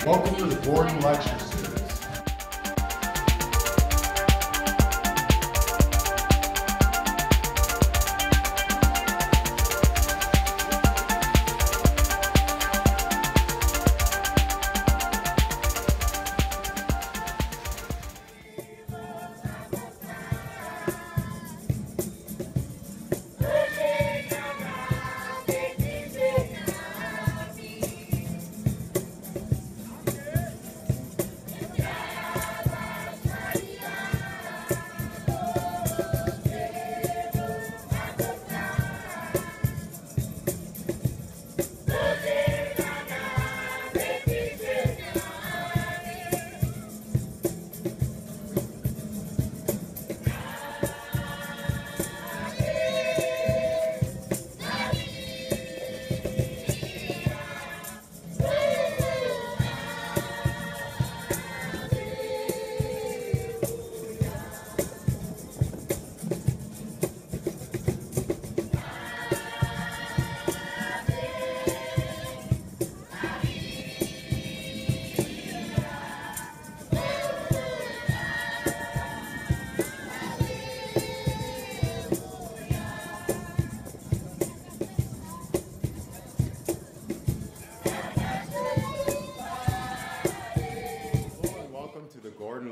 Welcome to the Gordon Lecture Series.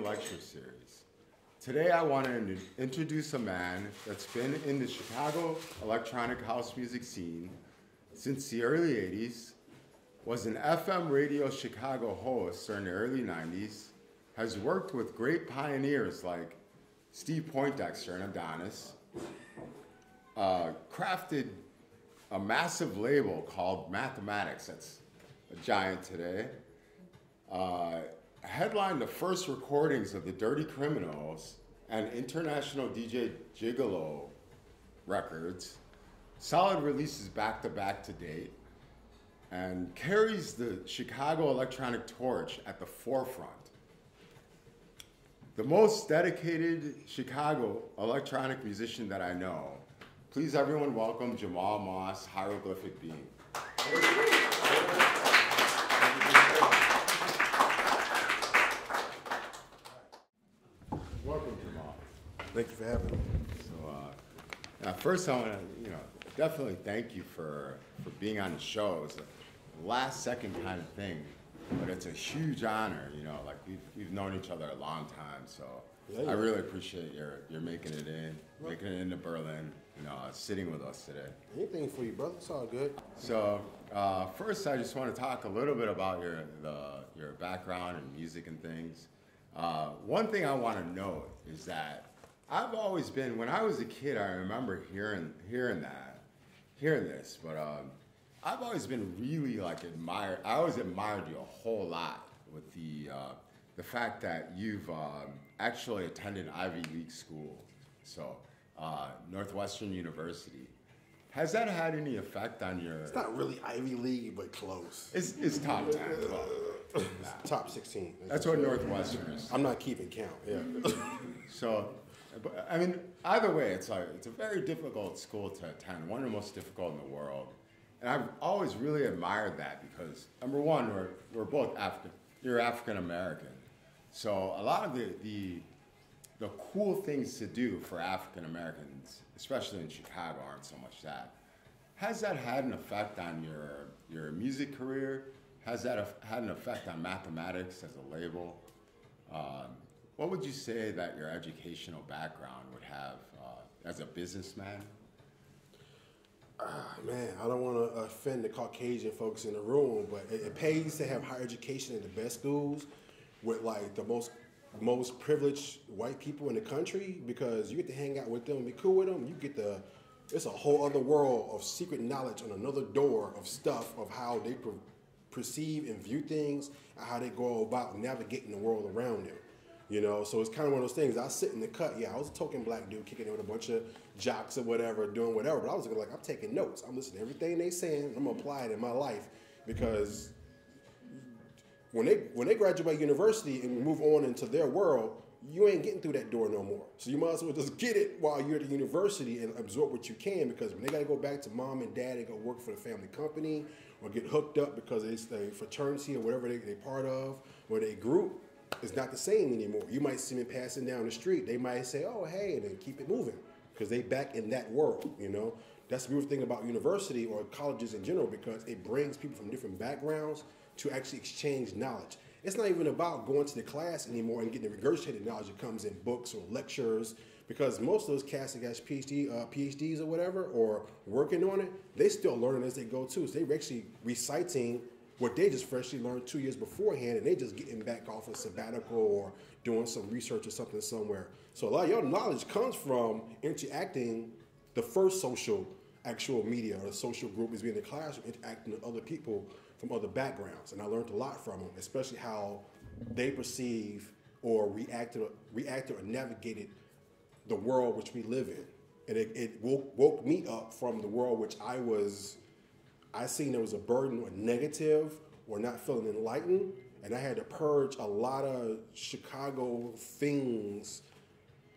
Lecture series. Today I want to introduce a man that's been in the Chicago electronic house music scene since the early 80s, was an FM radio Chicago host during the early 90s, has worked with great pioneers like Steve Poindexter and Adonis, crafted a massive label called Mathematics, that's a giant today, headlined the first recordings of the Dirty Criminals and International DJ Gigolo records, solid releases back-to-back to date, and carries the Chicago electronic torch at the forefront. The most dedicated Chicago electronic musician that I know. Please everyone welcome Jamal Moss, Hieroglyphic Being. Welcome, Jamal. Thank you for having me. So, first I want to, definitely thank you for being on the show. It's a last second kind of thing, but it's a huge honor. Like we've known each other a long time, so yeah. I really appreciate your making it into Berlin. Sitting with us today. Anything for you, brother. It's all good. So, first I just want to talk a little bit about your background and music and things. One thing I want to note is that I've always been, when I was a kid, I remember hearing this, but I've always been really I always admired you a whole lot with the fact that you've actually attended Ivy League school, so Northwestern University. Has that had any effect on your? It's not really Ivy League, but close. It's top 10. Nah. Top 16. That's what Northwestern is. I'm not keeping count. Yeah. So, I mean, either way, it's a very difficult school to attend. One of the most difficult in the world, and I've always really admired that because number one, we're both you're African American, so a lot of the cool things to do for African Americans, especially in Chicago, aren't so much that. Has that had an effect on your music career? Has that had an effect on mathematics as a label? What would you say that your educational background would have as a businessman? Man, I don't want to offend the Caucasian folks in the room, but it pays to have higher education in the best schools with like the most privileged white people in the country, because you get to hang out with them and be cool with them. It's a whole other world of secret knowledge on another door of stuff of how they perceive and view things and how they go about navigating the world around them. So it's kind of one of those things. I sit in the cut. Yeah, I was a token black dude kicking it with a bunch of jocks or whatever, doing whatever. But I was like, I'm taking notes. I'm listening to everything they saying. And I'm gonna apply it in my life, because when they graduate university and move on into their world, you ain't getting through that door no more. So you might as well just get it while you're at the university and absorb what you can, because when they got to go back to mom and dad and go work for the family company or get hooked up because it's a fraternity or whatever they're part of or they group, it's not the same anymore. You might see them passing down the street. They might say, oh, hey, and then keep it moving because they back in that world, you know. That's the beautiful thing about university or colleges in general, because it brings people from different backgrounds to actually exchange knowledge. It's not even about going to the class anymore and getting the regurgitated knowledge that comes in books or lectures, because most of those cats that got PhDs or whatever, or working on it, they still learning as they go too. So they're actually reciting what they just freshly learned 2 years beforehand, and they just getting back off a sabbatical or doing some research or something somewhere. So a lot of your knowledge comes from interacting. The first social actual media or the social group is being in the classroom, interacting with other people from other backgrounds. And I learned a lot from them, especially how they perceive or reacted or navigated the world which we live in. And it woke me up from the world which I seen there was a burden or negative or not feeling enlightened. And I had to purge a lot of Chicago things.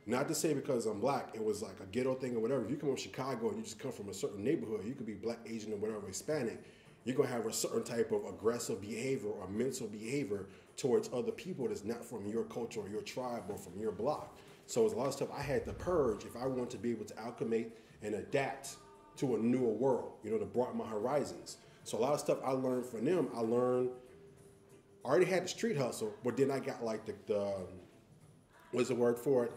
Not to say because I'm black, it was like a ghetto thing or whatever. If you come from Chicago and you just come from a certain neighborhood, you could be black, Asian, or whatever, Hispanic, you're going to have a certain type of aggressive behavior or mental behavior towards other people that's not from your culture or your tribe or from your block. So there's a lot of stuff I had to purge if I want to be able to acclimate and adapt to a newer world, you know, to broaden my horizons. So a lot of stuff I learned from them, I already had the street hustle, but then I got like the what's the word for it?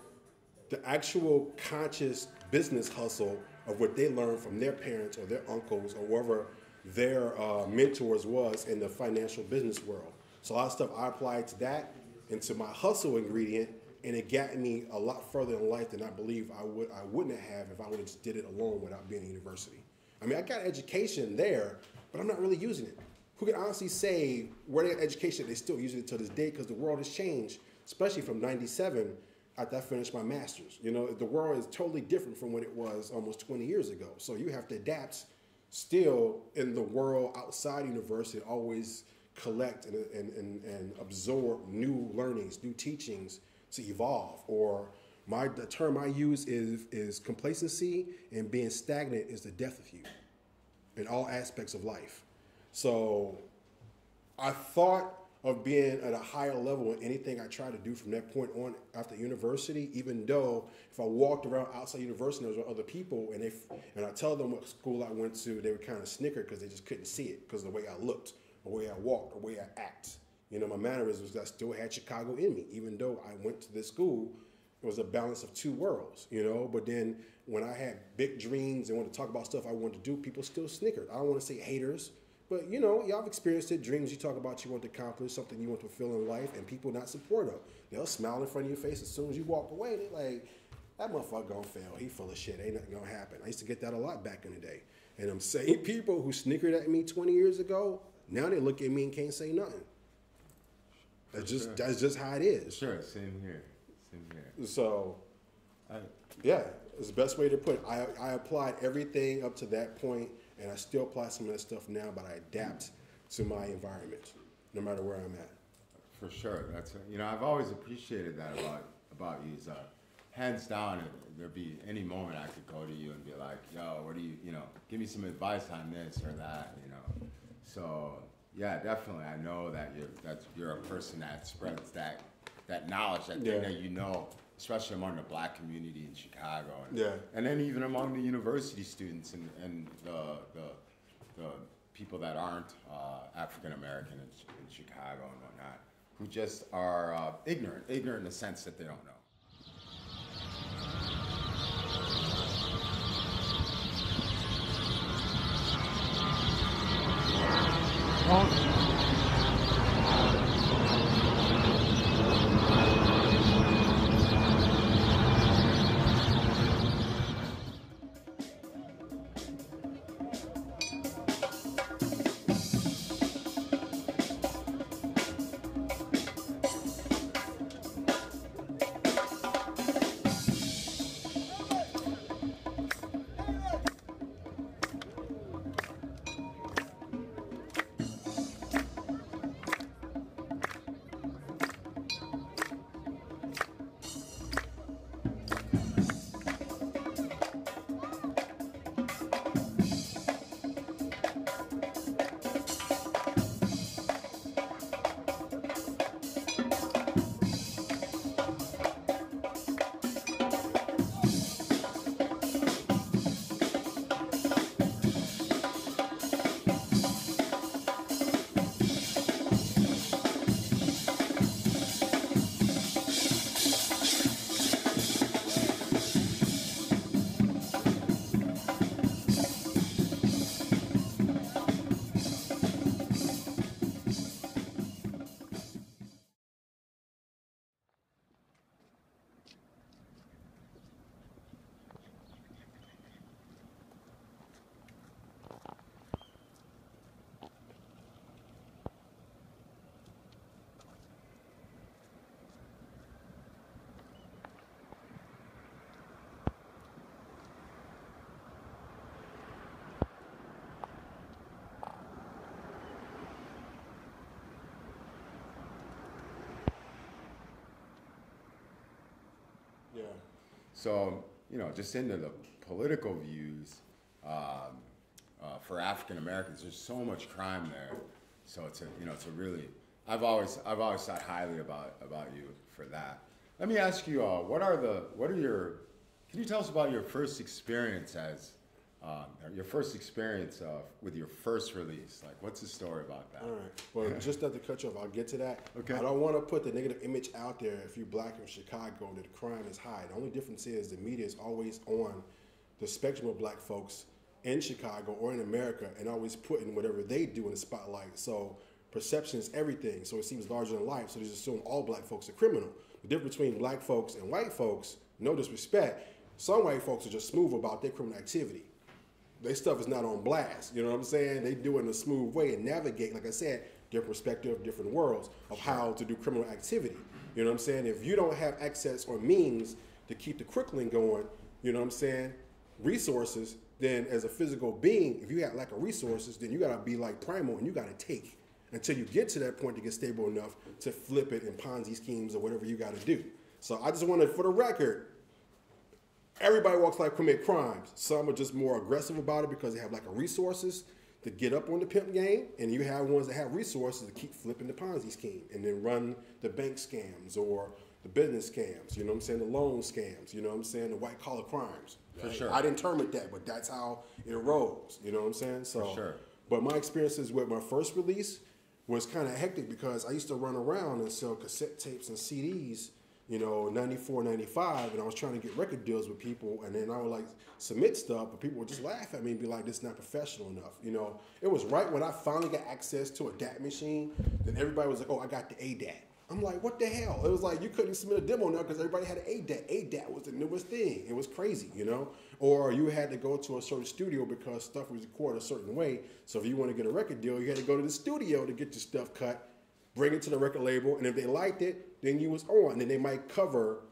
The actual conscious business hustle of what they learned from their parents or their uncles or whoever their mentors was in the financial business world. So a lot of stuff I applied to that into my hustle ingredient, and it got me a lot further in life than I believe I wouldn't have if I would have just did it alone without being in university. I mean, I got education there, but I'm not really using it. Who can honestly say where they got education, they still use it to this day, because the world has changed, especially from 97 after I finished my master's. You know, the world is totally different from what it was almost 20 years ago. So you have to adapt still in the world outside university, always collect and absorb new learnings, new teachings to evolve. Or the term I use is complacency, and being stagnant is the death of you in all aspects of life. So I thought of being at a higher level in anything I tried to do from that point on after university, even though if I walked around outside university, there was other people, and I tell them what school I went to, they would kind of snicker because they just couldn't see it because of the way I looked, the way I walked, the way I act. You know, my mannerisms, I still had Chicago in me. Even though I went to this school, it was a balance of two worlds, you know. But then when I had big dreams and wanted to talk about stuff I wanted to do, people still snickered. I don't want to say haters, but, you know, y'all have experienced it. Dreams you talk about, you want to accomplish, something you want to fulfill in life, and people not supportive. They'll smile in front of your face as soon as you walk away. They're like, that motherfucker gonna fail. He full of shit. Ain't nothing gonna happen. I used to get that a lot back in the day. And them same people who snickered at me 20 years ago, now they look at me and can't say nothing. That's just how it is. Sure, same here. So, yeah, it's the best way to put it. I applied everything up to that point, and I still apply some of that stuff now, but I adapt to my environment, no matter where I'm at. For sure. That's I've always appreciated that about you. Hands down, if there'd be any moment I could go to you and be like, yo, what do you give me some advice on this or that, So yeah, definitely. I know that you're a person that spreads that knowledge, that thing that especially among the black community in Chicago, and then even among the university students and the people that aren't African American in Chicago and whatnot, who just are ignorant in the sense that they don't know. So, just into the political views, for African Americans, there's so much crime there. So it's a really, I've always thought highly about you for that. Let me ask you, can you tell us about your first experience with your first release? Like, what's the story about that? All right. Well, just not to cut you off, I'll get to that. Okay. I don't want to put the negative image out there if you're black in Chicago that the crime is high. The only difference is the media is always on the spectrum of black folks in Chicago or in America and always putting whatever they do in the spotlight. So perception is everything. So it seems larger than life. So they just assume all black folks are criminal. The difference between black folks and white folks, no disrespect, some white folks are just smooth about their criminal activity. Their stuff is not on blast. You know what I'm saying? They do it in a smooth way and navigate, like I said, different perspective, different worlds of how to do criminal activity. You know what I'm saying? If you don't have access or means to keep the curriculum going, you know what I'm saying, resources, then as a physical being, if you have lack of resources, then you got to be like primal and you got to take until you get to that point to get stable enough to flip it in Ponzi schemes or whatever you got to do. So I just wanted, for the record, everybody walks like commit crimes. Some are just more aggressive about it because they have lack of resources to get up on the pimp game, and you have ones that have resources to keep flipping the Ponzi scheme and then run the bank scams or the business scams, you know what I'm saying, the loan scams, you know what I'm saying, the white collar crimes. For sure. I didn't term it that, but that's how it rolls, you know what I'm saying? So, for sure. But my experiences with my first release was kind of hectic because I used to run around and sell cassette tapes and CDs, 94, 95, and I was trying to get record deals with people, and then I would like submit stuff, but people would just laugh at me and be like, this is not professional enough. It was right when I finally got access to a DAT machine, then everybody was like, oh, I got the ADAT. I'm like, what the hell? It was like you couldn't submit a demo now because everybody had an ADAT. ADAT was the newest thing. It was crazy, Or you had to go to a certain studio because stuff was recorded a certain way. So if you want to get a record deal, you had to go to the studio to get your stuff cut, bring it to the record label, and if they liked it, then you was on. And then they might cover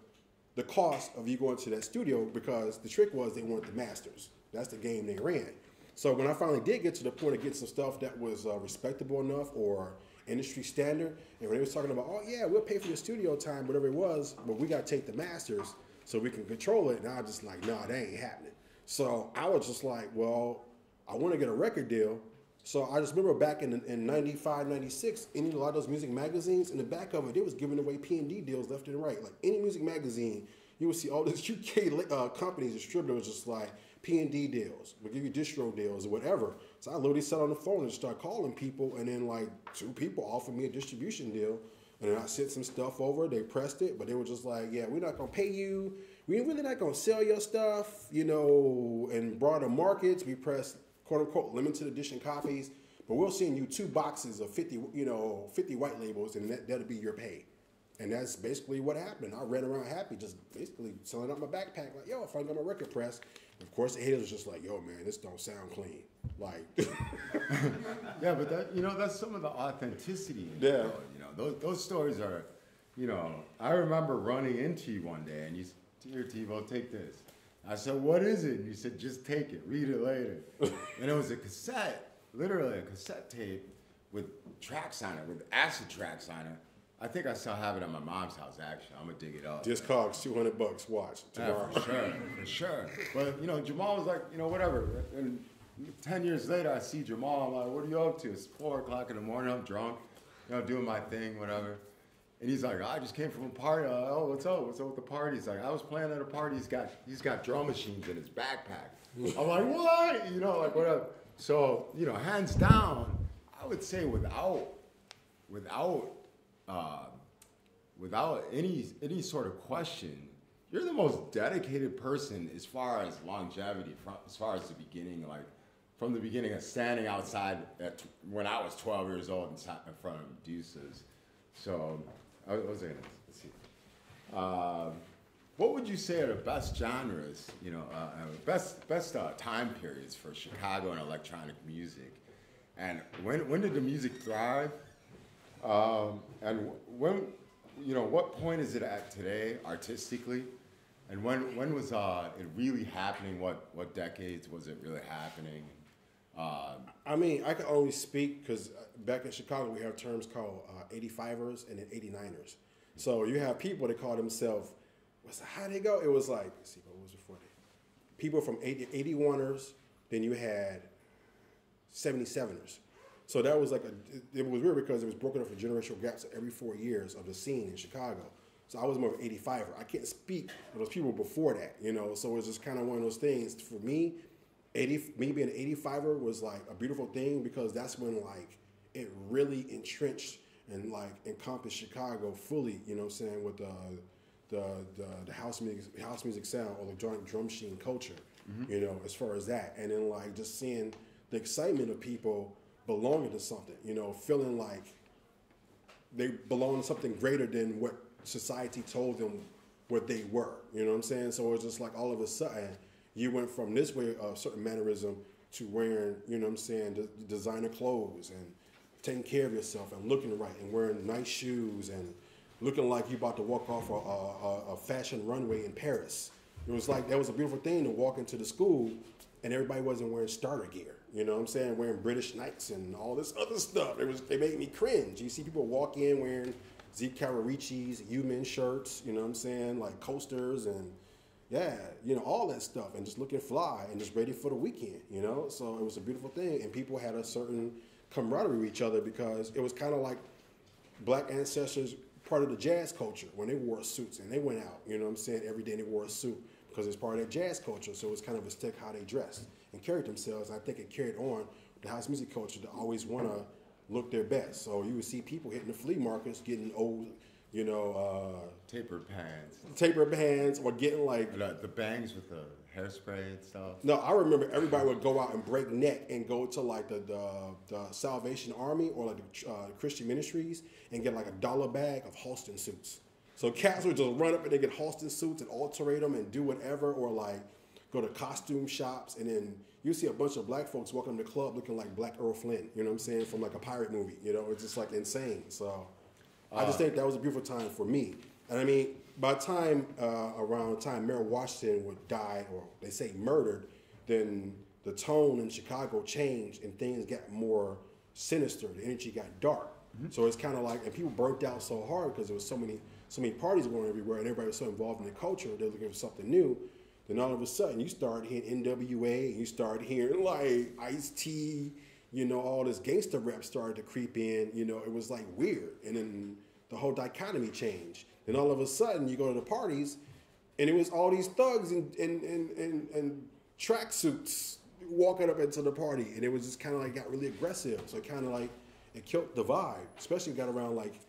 the cost of you going to that studio because the trick was they wanted the masters. That's the game they ran. So when I finally did get to the point of getting some stuff that was respectable enough or industry standard, and when they was talking about, oh yeah, we'll pay for your studio time, whatever it was, but we got to take the masters so we can control it. And I was just like, nah, that ain't happening. So I was just like, well, I want to get a record deal. So I just remember back in 95, 96, a lot of those music magazines, in the back of it, they was giving away P&D deals left and right. Like any music magazine, you would see all these UK companies, distributors, just like P&D deals, we'll give you distro deals or whatever. So I literally sat on the phone and start calling people, and then like 2 people offered me a distribution deal, and then I sent some stuff over, they pressed it, but they were just like, yeah, we're not gonna pay you, we really not gonna sell your stuff, in broader markets. We press quote unquote limited edition copies, but we'll send you 2 boxes of 50 white labels, and that'll be your pay. And that's basically what happened. I ran around happy, just basically selling out my backpack, like, yo, if I got my record press. Of course, the haters was just like, yo, man, this don't sound clean. Like, yeah, but that's some of the authenticity in it, those stories are, I remember running into you one day, and you said, here, Tevo, take this. I said, what is it? And you said, just take it, read it later. And it was a cassette, literally a cassette tape with tracks on it, with acid tracks on it. I think I still have it at my mom's house, actually. I'm going to dig it up. Discogs, $200, watch. Tomorrow. Yeah, for sure. But, Jamal was like, whatever. And 10 years later, I see Jamal. I'm like, what are you up to? It's 4 o'clock in the morning. I'm drunk, doing my thing, whatever. And he's like, I just came from a party. Oh, what's up? What's up with the party? He's like, I was playing at a party. He's got drum machines in his backpack. I'm like, what? Whatever. So, hands down, I would say without any sort of question, you're the most dedicated person as far as longevity, as far as the beginning, like from the beginning of standing outside when I was 12 years old in front of Deuces. So I was going to, let's see. What would you say are the best genres, best time periods for Chicago and electronic music? And when did the music thrive? And when, what point is it at today artistically? And when was it really happening? What decades was it really happening? I can only speak because back in Chicago we have terms called 85ers and then 89ers. So you have people that call themselves how did it go? It was like, let's see, what was before that? People from 81ers, then you had 77ers. So that was like it was weird because it was broken up for generational gaps every 4 years of the scene in Chicago. So I was more of an 85er. I can't speak for those people before that, you know. So it was just kind of one of those things. For me, me being an 85er was like a beautiful thing because that's when like it really entrenched and like encompassed Chicago fully, you know what I'm saying, with the house music sound or the drum machine culture, you know, as far as that. And then like just seeing the excitement of people belonging to something, you know, feeling like they belong to something greater than what society told them what they were, you know what I'm saying? So it's just like all of a sudden you went from this way of certain mannerism to wearing, you know what I'm saying, designer clothes and taking care of yourself and looking right and wearing nice shoes and looking like you about to walk off a fashion runway in Paris. It was like, that was a beautiful thing to walk into the school and everybody wasn't wearing starter gear. You know what I'm saying? Wearing British Knights and all this other stuff. It made me cringe. You see people walk in wearing Zeke Cararicis, U-Men shirts, you know what I'm saying? Like coasters and yeah, you know, all that stuff and just looking fly and just ready for the weekend, you know? So it was a beautiful thing and people had a certain camaraderie with each other because it was kind of like black ancestors, part of the jazz culture when they wore suits and they went out, you know what I'm saying? Every day they wore a suit because it's part of that jazz culture. So it's kind of a stick how they dressed and carried themselves. And I think it carried on the house music culture to always want to look their best. So you would see people hitting the flea markets, getting old, you know, tapered pants, or getting like the bangs with the hairspray and stuff. No, I remember everybody would go out and break neck and go to like the Salvation Army or like the Christian Ministries and get like $1 bag of Halston suits. So cats would just run up and they get Halston suits and alterate them and do whatever, or like go to costume shops and then you see a bunch of black folks walking to the club looking like Black Earl Flynn, you know what I'm saying, from like a pirate movie, you know, it's just like insane. So I just think that was a beautiful time for me. And I mean, by the time, around the time Mayor Washington would die, or they say murdered, then the tone in Chicago changed and things got more sinister. The energy got dark. Mm-hmm. So it's kind of like, and people burnt out so hard because there was so many parties going everywhere and everybody was so involved in the culture, they're looking for something new. Then all of a sudden you start hearing NWA, and you start hearing like Ice-T, you know, all this gangster rap started to creep in, you know, it was like weird. And then the whole dichotomy changed. Then all of a sudden you go to the parties and it was all these thugs and tracksuits walking up into the party. And it was just kind of like got really aggressive. So it kind of like, it killed the vibe, especially got around like,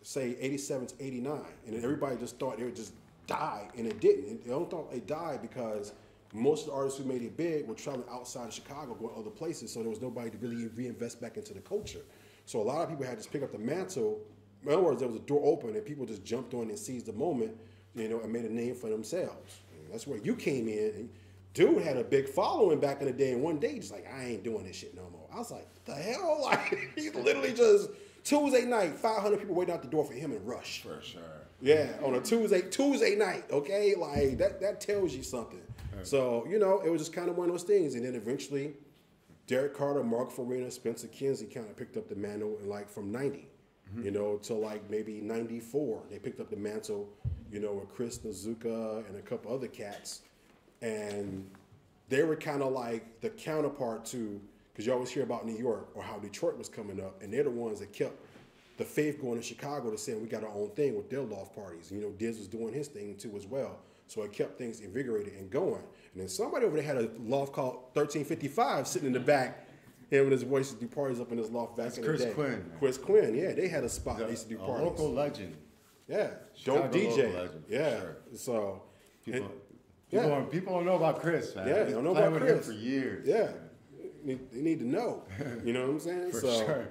say 87 to 89. And then everybody just thought it would just die, and it didn't. They don't thought it died because most of the artists who made it big were traveling outside of Chicago, going other places, so there was nobody to really reinvest back into the culture. So a lot of people had to just pick up the mantle. In other words, there was a door open, and people just jumped on and seized the moment, you know, and made a name for themselves. And that's where you came in. And dude had a big following back in the day, and one day just like, I ain't doing this shit no more. I was like, what the hell? Like, he literally just Tuesday night, 500 people waiting out the door for him and Rush. For sure. Yeah, on a Tuesday night, okay? Like, that tells you something. Right. So, you know, it was just kind of one of those things. And then eventually, Derek Carter, Mark Farina, Spencer Kinsey kind of picked up the mantle, and like from 90, you know, to like maybe 94. They picked up the mantle, you know, with Chris Nazuka and a couple other cats. And they were kind of like the counterpart to, because you always hear about New York or how Detroit was coming up, and they're the ones that kept the faith going in Chicago to saying we got our own thing with their loft parties. You know, Diz was doing his thing too as well. So it kept things invigorated and going. And then somebody over there had a loft called 1355 sitting in the back, him and his voice to do parties up in his loft back in the day. Quinn. Chris Quinn, yeah, they had a spot. They used to do parties. A local legend. Yeah, Chicago dope DJ. Legend, yeah, sure. So people don't know about Chris, man. Yeah, they don't know about Chris him for years. Yeah, they need to know. You know what I'm saying? For sure.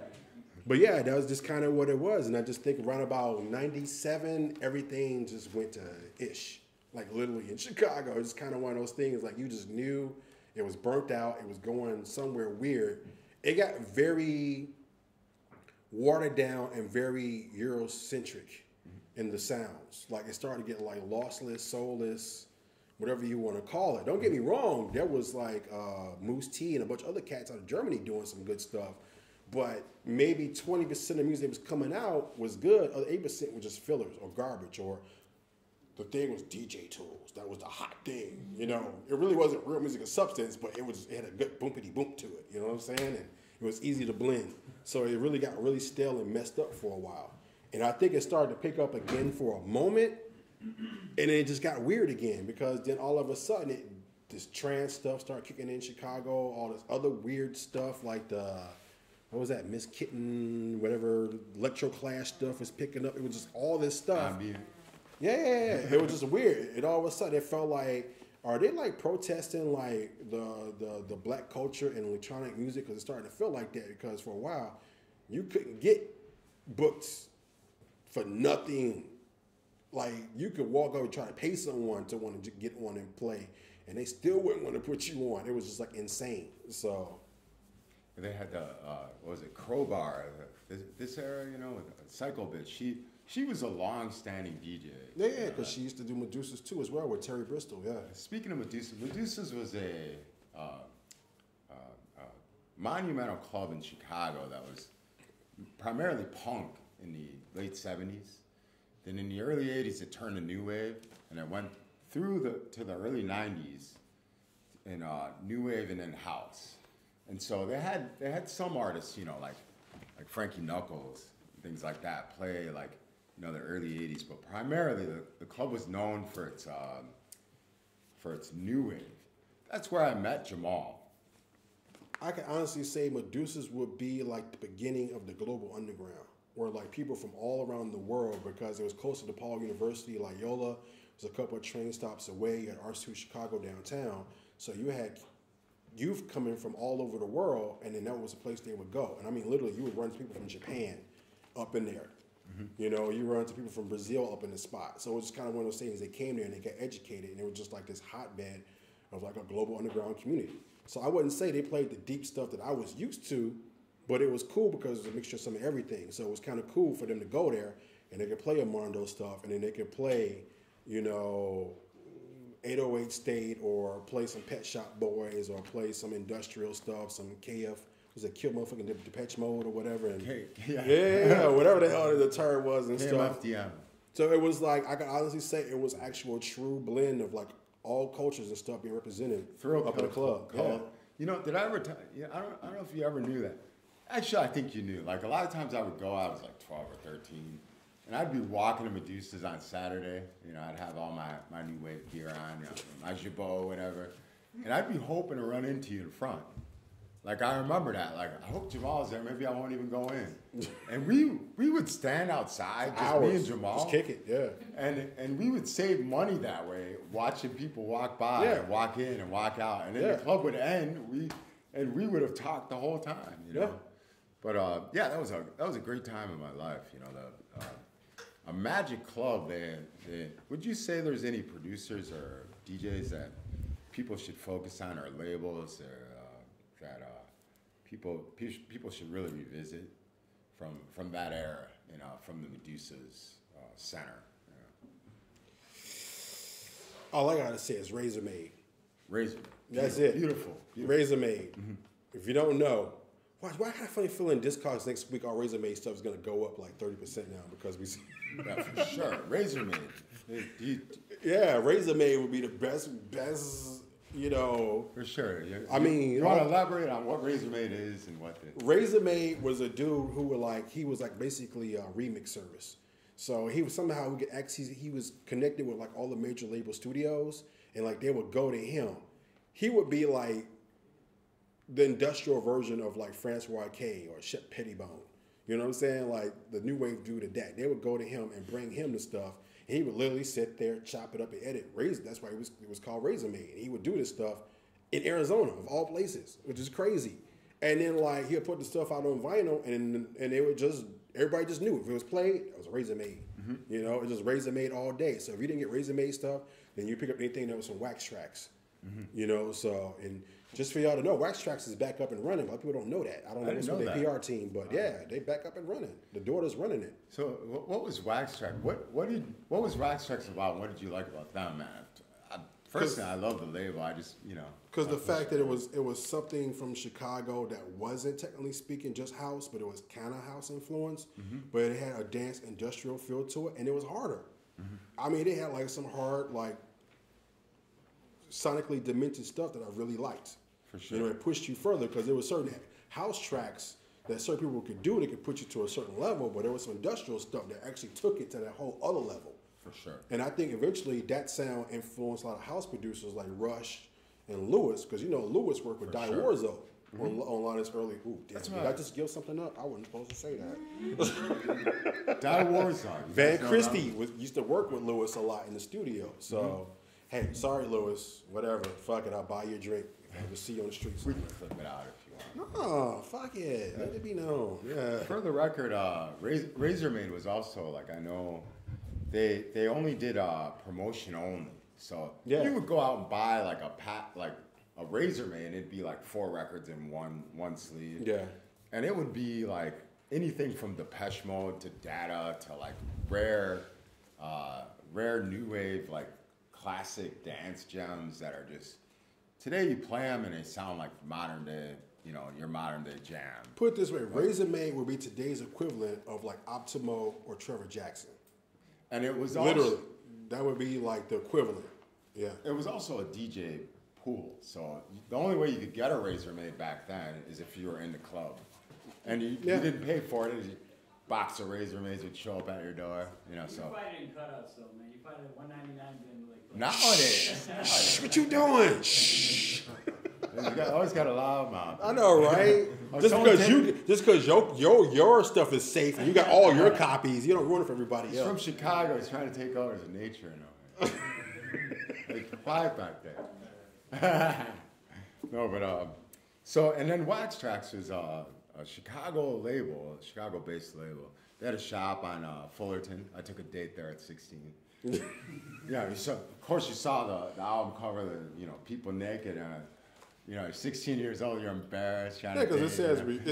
But yeah, that was just kind of what it was. And I just think around about 97, everything just went to ish. Like literally in Chicago. It's kind of one of those things like you just knew it was burnt out. It was going somewhere weird. It got very watered down and very Eurocentric in the sounds. Like it started getting like lossless, soulless, whatever you want to call it. Don't get me wrong. There was like Moose T and a bunch of other cats out of Germany doing some good stuff. But maybe 20% of the music that was coming out was good. Other 8% were just fillers or garbage or the thing was DJ tools. That was the hot thing. You know, it really wasn't real music of substance, but it had a good boomity boom to it. You know what I'm saying? And it was easy to blend. So it really got really stale and messed up for a while. And I think it started to pick up again for a moment, and then it just got weird again because then all of a sudden this trance stuff started kicking in Chicago, all this other weird stuff like what was that, Miss Kitten, whatever, Electro Clash stuff was picking up. It was just all this stuff. Yeah. It was just weird. It all of a sudden it felt like, are they like protesting like the black culture and electronic music? Because it's starting to feel like that because for a while you couldn't get books for nothing. Like you could walk over and try to pay someone to want to get on and play, and they still wouldn't want to put you on. It was just like insane. So they had the what was it, Crowbar? This era, you know, Psycho Bitch. She was a long-standing DJ. Yeah, because she used to do Medusa's too as well with Terry Bristol. Yeah. Speaking of Medusa's was a monumental club in Chicago that was primarily punk in the late '70s. Then in the early '80s, it turned to new wave, and it went through to the early '90s in new wave and then house. And so they had some artists, you know, like Frankie Knuckles, things like that, play like, you know, the early '80s. But primarily, the club was known for its new wave. That's where I met Jamal. I can honestly say Medusa's would be like the beginning of the global underground, where like people from all around the world, because it was close to DePaul University, Loyola, was a couple of train stops away at R2 Chicago downtown. So you had youth coming from all over the world, and then that was the place they would go. And I mean, literally, you would run into people from Japan up in there. Mm-hmm. You know, you run into people from Brazil up in the spot. So it was just kind of one of those things. They came there and they got educated, and it was just like this hotbed of like a global underground community. So I wouldn't say they played the deep stuff that I was used to, but it was cool because it was a mixture of some of everything. So it was kind of cool for them to go there and they could play Armando stuff, and then they could play, you know, 808 State, or play some Pet Shop Boys, or play some industrial stuff, some KF, was it Kill Motherfucking Depeche Mode or whatever. And yeah, whatever the hell the term was and stuff. KMFDM. So it was like, I can honestly say it was actual true blend of like all cultures and stuff being represented up in the club. Yeah. You know, did I ever tell you, I don't know if you ever knew that. Actually, I think you knew. Like, a lot of times I would go, I was like 12 or 13, and I'd be walking to Medusa's on Saturday. You know, I'd have all my new wave gear on, you know, my jabot, whatever, and I'd be hoping to run into you in front. Like, I remember that. Like, I hope Jamal's there. Maybe I won't even go in. And we would stand outside, just me and Jamal. Just kick it, yeah. And we would save money that way, watching people walk by and walk in and walk out. And then the club would end, we would have talked the whole time, you know? Yeah. But, yeah, that was a great time in my life, you know. A magic club, would you say there's any producers or DJs that people should focus on, or labels, or that people should really revisit from that era, you know, from the Medusa's center? You know? All I gotta say is Razor Made. Razor. That's it. Beautiful. Razor Made. Mm-hmm. If you don't know, why I got a funny feeling Discogs next week our Razor Made stuff is gonna go up like 30% now because we. Yeah, for sure. Razor Made. Yeah, Razor Made would be the best. You know, for sure. I mean, you want to elaborate on what Razor Made is and what Razor Made was a dude who was like basically a remix service. So he was somehow we could access. He was connected with like all the major label studios, and like they would go to him. He would be like the industrial version of like Francois K or Shep Pettibone. You know what I'm saying? Like the new wave dude of that. They would go to him and bring him the stuff. And he would literally sit there, chop it up, and edit. That's why it was called Razor Made. And he would do this stuff in Arizona, of all places, which is crazy. And then like he'd put the stuff out on vinyl, and they would everybody just knew if it was played, it was Razor Made. Mm-hmm. You know, it was just Razor Made all day. So if you didn't get Razor Made stuff, then you pick up anything that was some Wax Tracks. Mm-hmm. You know, so and just for y'all to know, Wax Tracks is back up and running. A lot of people don't know that. I don't know what's with their PR team, but yeah, they back up and running. The daughter's running it. So what was Wax Track? What was Wax Tracks about? What did you like about them, man? Personally, I love the label. I just, you know, because the fact that it was something from Chicago that wasn't technically speaking just house, but it was kind of house influence, mm-hmm. but it had a dance industrial feel to it, and it was harder. I mean, they had like some hard, like sonically demented stuff that I really liked. For sure. You know, it pushed you further because there were certain house tracks that certain people could do that could put you to a certain level, but there was some industrial stuff that actually took it to that whole other level. For sure. And I think eventually that sound influenced a lot of house producers like Rush and Lewis, because you know Lewis worked with Die Warzo on a lot of his early. Ooh, damn! Did I just give something up? I wasn't supposed to say that. Die Warzo. Van Christie used to work with Lewis a lot in the studio. So, hey, sorry, Lewis. Whatever. Fuck it. I'll buy you a drink. I'll see you on the streets. We can flip it out if you want. No, fuck it. Let it be known. Yeah. For the record, Razormaid was also like, I know they only did promotion only. So you would go out and buy like a Razormaid, and it'd be like 4 records in one sleeve. Yeah. And it would be like anything from Depeche Mode to Data to like rare new wave, like classic dance gems that are just, today you play them and they sound like modern day, you know, your modern day jam. Put it this way, Razormaid would be today's equivalent of like Optimo or Trevor Jackson. And it was literally, that would be like the equivalent. Yeah. It was also a DJ pool. So the only way you could get a Razormaid back then is if you were in the club. And you didn't pay for it. A box of Razormaids would show up at your door. You know, so. You probably didn't cut out, so man. You probably had $199 been like. Nowadays. What you doing? Shh. You always got a loud mouth. I know, right? just because your stuff is safe and you got all your copies, you don't ruin it for everybody else. He's from Chicago. He's trying to take over as a nature. Like 5 back there. No, but so and then Wax Tracks was a Chicago label, a Chicago-based label. They had a shop on Fullerton. I took a date there at 16. Yeah, of course you saw the album cover, people naked. You know, you're 16 years old, you're embarrassed. Yeah, because it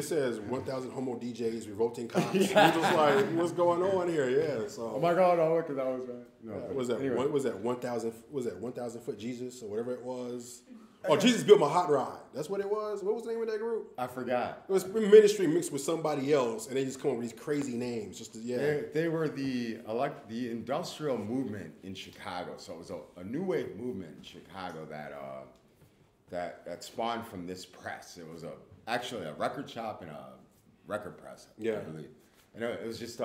says 1,000 homo DJs revolting cops. You're just like, what's going on here? Yeah. So. Oh my God! Oh, look, that was right. No, was that anyway. Was that 1,000? Was that 1,000 foot Jesus or whatever it was? Oh, Jesus built my hot rod. That's what it was. What was the name of that group? I forgot. It was ministry mixed with somebody else, and they just come up with these crazy names. Just They were the industrial movement in Chicago. So it was a new wave movement in Chicago that spawned from this press. It was actually a record shop and a record press. Yeah. I believe. And it was just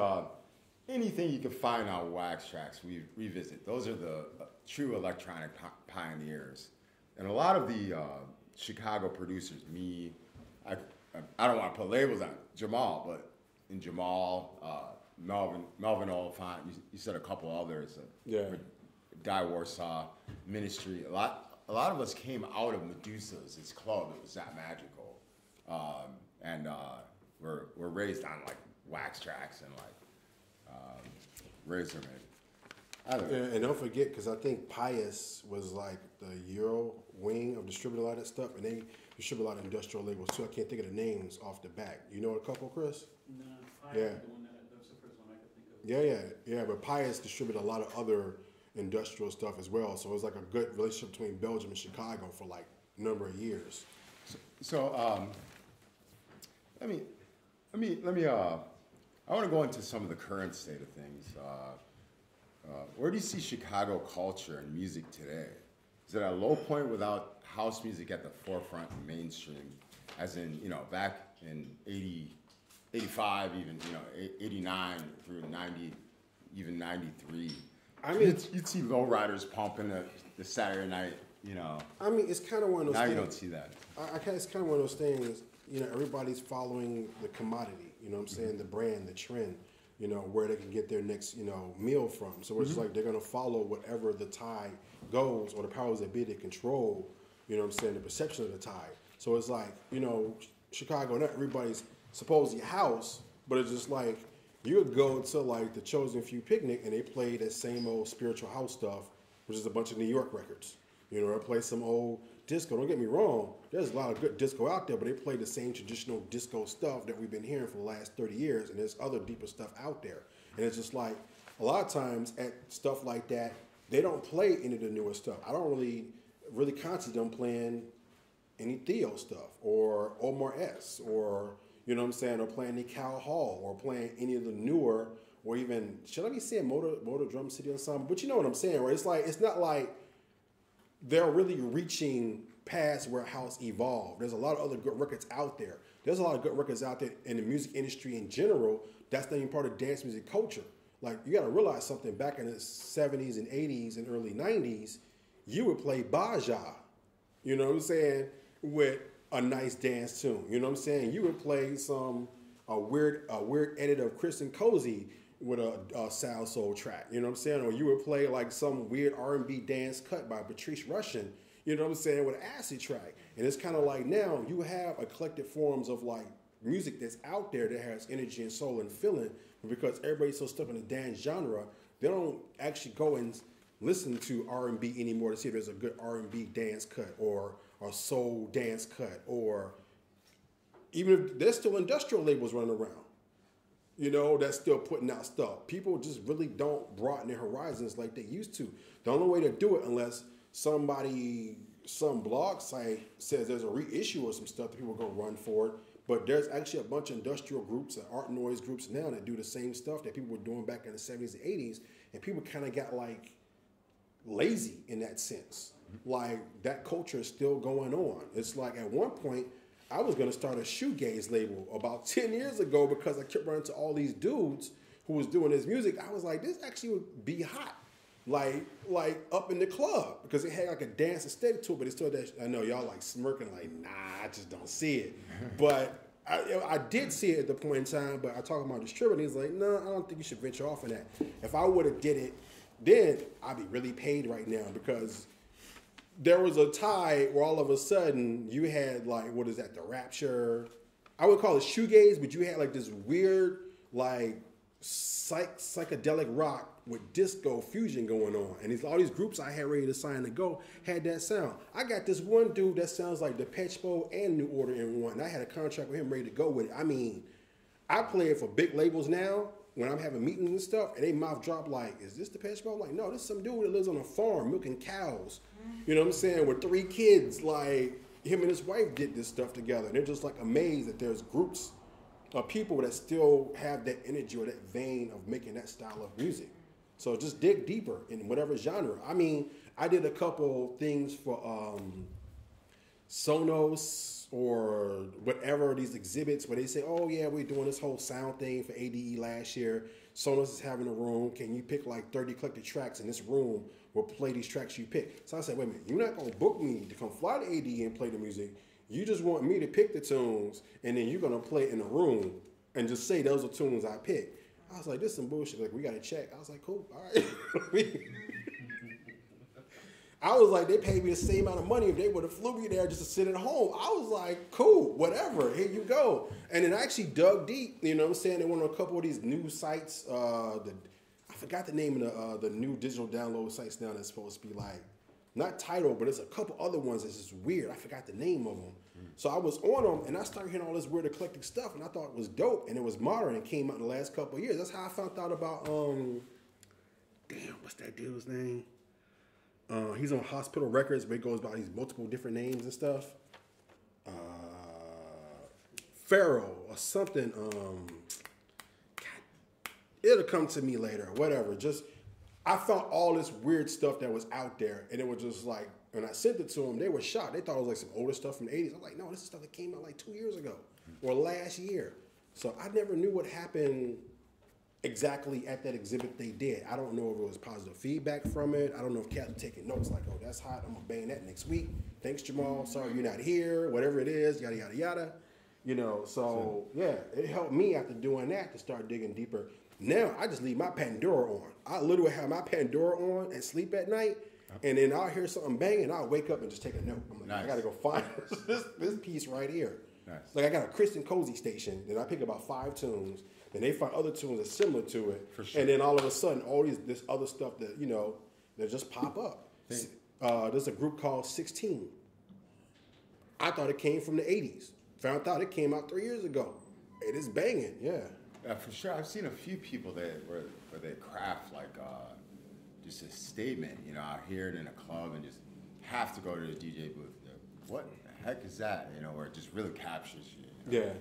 anything you could find on Wax Tracks, we revisit. Those are the true electronic pioneers. And a lot of the Chicago producers, I don't want to put labels on Jamal, but in Jamal, Melvin Oliphant, you said a couple others. Guy Warsaw, Ministry, a lot of us came out of Medusa's, his club. It was that magical, and we're raised on like Wax Tracks and like Razormaid. And don't forget, because I think Pius was like the Euro wing of distributing a lot of that stuff, and they distribute a lot of industrial labels too. I can't think of the names off the back. You know a couple, Chris? No, Pius Yeah. is the one that's the first one I could think of. Yeah. But Pius distributed a lot of other industrial stuff as well. So it was like a good relationship between Belgium and Chicago for like a number of years. So let me. I want to go into some of the current state of things. Where do you see Chicago culture and music today? Is it at a low point without house music at the forefront and mainstream? As in, back in 80, 85, even, 89 through 90, even 93. I mean, you'd see lowriders pumping the Saturday night, I mean, it's kind of one of those Now things. you don't see that. It's kind of one of those things, everybody's following the commodity, what I'm saying, the brand, the trend, where they can get their next, meal from. So it's just like they're going to follow whatever the tide goes or the powers that be that control, the perception of the tide. So it's like, Chicago, not everybody's supposedly house, but it's just like you would go to like the Chosen Few picnic and they play that same old spiritual house stuff, which is a bunch of New York records. They play some old disco. Don't get me wrong. There's a lot of good disco out there, but they play the same traditional disco stuff that we've been hearing for the last 30 years, and there's other deeper stuff out there. And it's just like, a lot of times at stuff like that, they don't play any of the newer stuff. I don't really concentrate on playing any Theo stuff or Omar S. or, or playing any Cal Hall or playing any of the newer or even should I be saying Motor Drum City Ensemble? But you know what I'm saying, right? It's like it's not like they're really reaching past where house evolved. There's a lot of other good records out there. There's a lot of good records out there in the music industry in general. That's not even part of dance music culture. Like, you got to realize something. Back in the 70s and 80s and early 90s, you would play Baja, you know what I'm saying, with a nice dance tune. You know what I'm saying? You would play a weird edit of Kristen Cozy with a Sal Soul track. You know what I'm saying? Or you would play like some weird R&B dance cut by Patrice Rushen, you know what I'm saying, with an acid track. And it's kind of like now you have eclectic forms of like music that's out there that has energy and soul and feeling, but because everybody's so stuck in the dance genre, they don't actually go and listen to R&B anymore to see if there's a good R&B dance cut or a soul dance cut, or even if there's still industrial labels running around, you know, that's still putting out stuff. People just really don't broaden their horizons like they used to. The only way to do it, unless some blog site says there's a reissue of some stuff that people are going to run for it. But there's actually a bunch of industrial groups and art noise groups now that do the same stuff that people were doing back in the 70s and 80s. And people kind of got like lazy in that sense. Like, that culture is still going on. It's like at one point, I was going to start a shoegaze label about 10 years ago because I kept running into all these dudes who was doing this music. I was like, this actually would be hot. Like up in the club, because it had like a dance aesthetic to it, but it's still that. I know y'all like smirking, like, nah, I just don't see it. But I did see it at the point in time. But I talked about distributing. He's like, no, I don't think you should venture off in that. If I would have did it, then I'd be really paid right now, because there was a tie where all of a sudden you had like, what is that, the Rapture? I would call it shoegaze, but you had like this weird like psychedelic rock with disco fusion going on, and all these groups I had ready to sign to go had that sound. I got this one dude that sounds like Depeche Mode and New Order in one. And I had a contract with him ready to go with it. I mean, I play it for big labels now when I'm having meetings and stuff, and they mouth drop like, "Is this Depeche Mode?" I'm like, no, this is some dude that lives on a farm milking cows. You know what I'm saying? With 3 kids, like him and his wife did this stuff together. And they're just like amazed that there's groups of people that still have that energy or that vein of making that style of music. So just dig deeper in whatever genre. I mean, I did a couple things for Sonos or whatever, these exhibits where they say, oh yeah, we're doing this whole sound thing for ADE last year. Sonos is having a room. Can you pick like 30 collected tracks in this room? We'll play these tracks you pick. So I said, wait a minute, you're not going to book me to come fly to ADE and play the music. You just want me to pick the tunes, and then you're going to play it in a room and just say those are tunes I picked. I was like, this is some bullshit. Like, we got to check. I was like, cool, all right. I was like, they paid me the same amount of money if they would have flew me there just to sit at home. I was like, cool, whatever, here you go. And then I actually dug deep, you know what I'm saying? They went on a couple of these new sites. I forgot the name of the new digital download sites now that's supposed to be like, not Tidal, but there's a couple other ones that's just weird. I forgot the name of them. So I was on them, and I started hearing all this weird eclectic stuff, and I thought it was dope, and it was modern, and came out in the last couple of years. That's how I found out about, what's that dude's name? He's on Hospital Records, but it goes by these multiple different names and stuff. Pharaoh or something. It'll come to me later, whatever. Just, I found all this weird stuff that was out there, and it was just like, when I sent it to them, they were shocked. They thought it was like some older stuff from the 80s. I was like, no, this is stuff that came out like 2 years ago or last year. So I never knew what happened exactly at that exhibit they did. I don't know if it was positive feedback from it. I don't know if Cat was taking notes like, oh, that's hot, I'm gonna bang that next week. Thanks, Jamal. Sorry you're not here. Whatever it is, yada, yada, yada. You know, so yeah, it helped me after doing that to start digging deeper. Now I just leave my Pandora on. I literally have my Pandora on and sleep at night, and then I'll hear something banging, and I'll wake up and just take a note. I'm like, nice. I gotta go find this piece right here. Nice. Like I got a Kristen Cozy station, then I pick about 5 tunes, then they find other tunes that are similar to it, for sure. And then all of a sudden, all this other stuff that, you know, that just pop up. There's a group called 16. I thought it came from the 80s. Found out it came out 3 years ago. It is banging, yeah. For sure. I've seen a few people where they craft like just a statement, you know, out here and in a club, and just have to go to the DJ booth. What the heck is that? You know, where it just really captures you. You know? Yeah.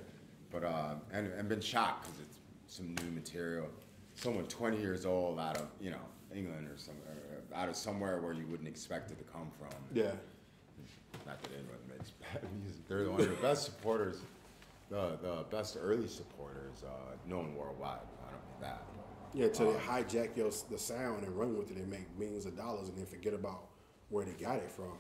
But and been shocked because it's some new material. someone 20 years old out of, you know, England or somewhere, out of somewhere where you wouldn't expect it to come from. Yeah. Not that anyone makes bad music. They're one of the best supporters, the best early supporters known worldwide. I don't know that. Yeah, until they hijack the sound and run with it and make millions of dollars and then forget about where they got it from.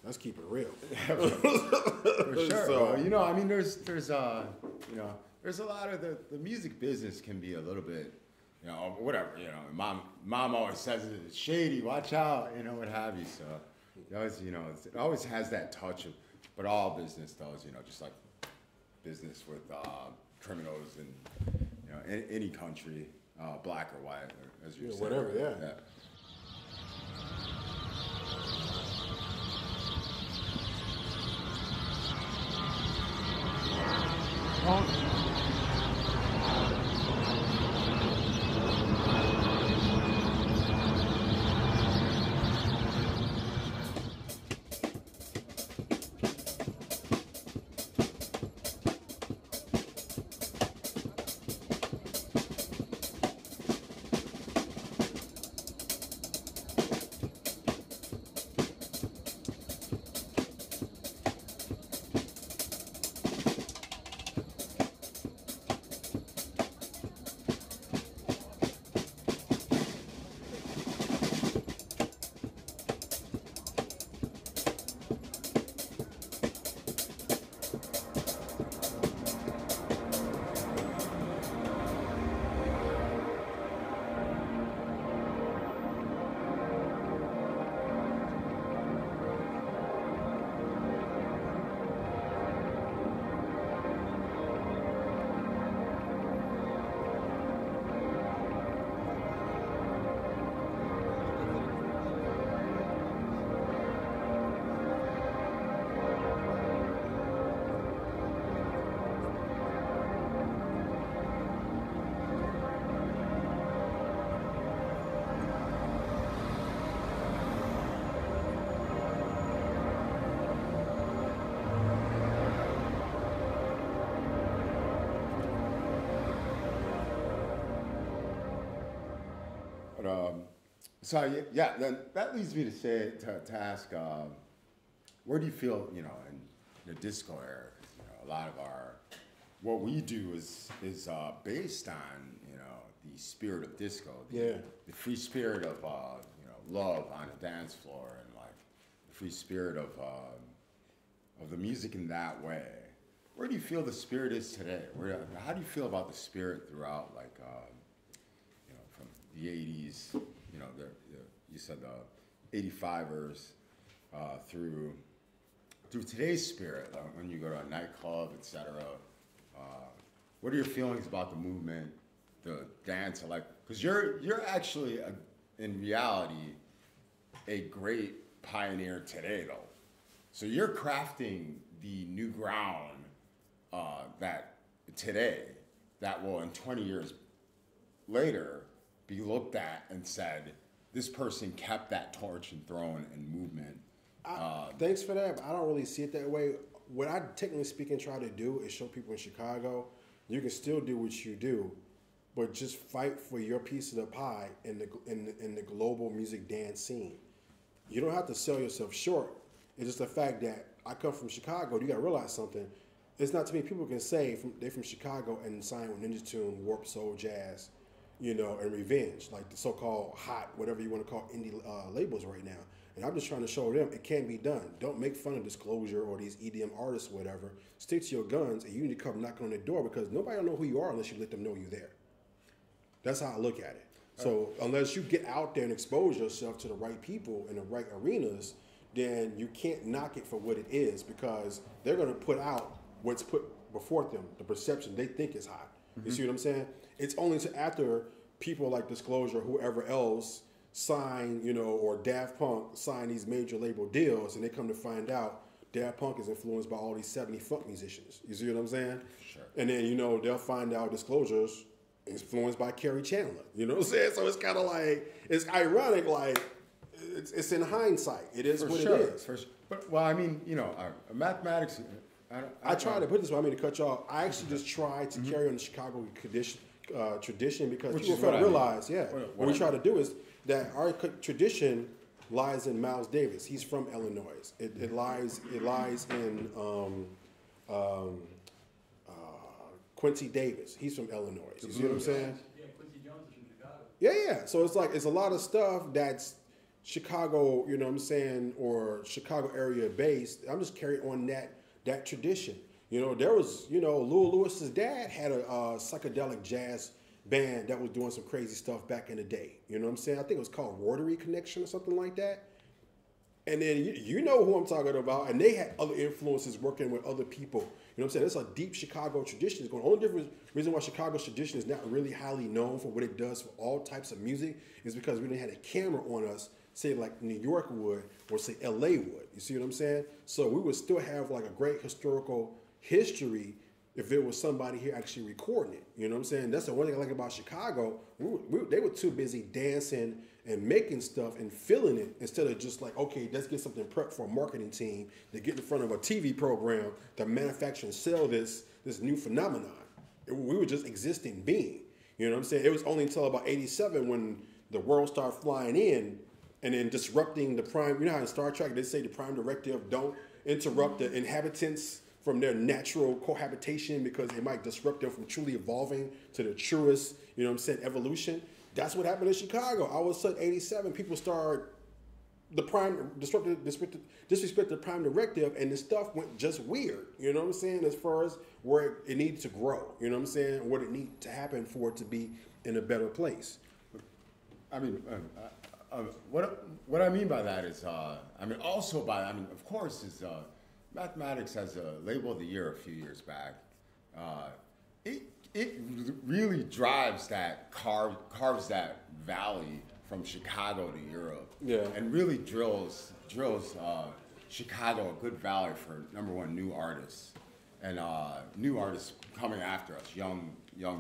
Let's keep it real. For sure. So, you know, I mean, there's you know, there's a lot of the music business can be a little bit, you know, whatever, you know, mom always says it's shady, watch out, you know, what have you. So it always, you know, it always has that touch of, but all business does, you know, just like business with criminals in, you know, any country, black or white, or, as you said. Whatever, yeah. So yeah, then that leads me to say to ask, where do you feel, you know, in the disco era? 'Cause, you know, a lot of what we do is based on, you know, the spirit of disco, the free spirit of you know, love on a dance floor, and like the free spirit of the music in that way. Where do you feel the spirit is today? How do you feel about the spirit throughout, like, you know, from the '80s? You know, you said the '85ers through today's spirit, when you go to a nightclub, etc. What are your feelings about the movement, the dance, like? Because you're actually in reality a great pioneer today, though. So you're crafting the new ground that today that will, in 20 years later, be looked at and said, this person kept that torch and throne and movement. Thanks for that, but I don't really see it that way. What I, technically speaking, try to do is show people in Chicago, you can still do what you do, but just fight for your piece of the pie in the global music dance scene. You don't have to sell yourself short. It's just the fact that I come from Chicago. You got to realize something. It's not too many people can say they're from Chicago and sign with Ninja Tune, Warp Soul Jazz, you know, and Revenge, like the so-called hot, whatever you want to call indie labels right now. And I'm just trying to show them it can be done. Don't make fun of Disclosure or these EDM artists or whatever. Stick to your guns, and you need to come knocking on their door, because nobody will know who you are unless you let them know you're there. That's how I look at it. So unless you get out there and expose yourself to the right people in the right arenas, then you can't knock it for what it is, because they're going to put out what's put before them, the perception they think is hot. You see what I'm saying? It's only after people like Disclosure, whoever else, sign, you know, or Daft Punk sign these major label deals, and they come to find out Daft Punk is influenced by all these 70 funk musicians. You see what I'm saying? Sure. And then, you know, they'll find out Disclosure's influenced by Kerry Chandler. You know what I'm saying? So it's kind of like, it's ironic, like, it's in hindsight. It is what it is. For sure. But, well, I mean, you know, mathematics, I try to put this way, I mean to cut you off. I actually just tried to carry on the Chicago tradition because Which people is fail what to I mean. realize, what we try to do is that our tradition lies in Miles Davis. He's from Illinois. It lies in Quincy Davis. He's from Illinois. You see what I'm saying? Yeah, Quincy Jones is from Chicago. Yeah. So it's like it's a lot of stuff that's Chicago, you know what I'm saying, or Chicago area based. I'm just carrying on that tradition. You know, there was, you know, Lou Lewis's dad had a psychedelic jazz band that was doing some crazy stuff back in the day. You know what I'm saying? I think it was called Rotary Connection or something like that. And then you know who I'm talking about. And they had other influences working with other people. You know what I'm saying? It's a deep Chicago tradition. It's going. The only difference reason why Chicago's tradition is not really highly known for what it does for all types of music is because we didn't have a camera on us, say like New York would or say LA would. You see what I'm saying? So we would still have like a great historical history if there was somebody here actually recording it. You know what I'm saying? That's the one thing I like about Chicago. They were too busy dancing and making stuff and feeling it instead of just like, okay, let's get something prepped for a marketing team to get in front of a TV program to manufacture and sell this new phenomenon. We were just existing being. You know what I'm saying? It was only until about 87 when the world started flying in and then disrupting the prime. You know how in Star Trek they say the prime directive don't interrupt the inhabitants from their natural cohabitation because it might disrupt them from truly evolving to the truest, you know what I'm saying, evolution. That's what happened in Chicago. All of a sudden, 87, people started disrespect the prime directive, and the stuff went just weird. You know what I'm saying? As far as where it needs to grow, you know what I'm saying? What it needs to happen for it to be in a better place. I mean, what I mean by that is, of course, is mathematics has a label of the year a few years back. It really drives that carves that valley from Chicago to Europe, and really drills Chicago a good valley for number one new artists and new artists coming after us, young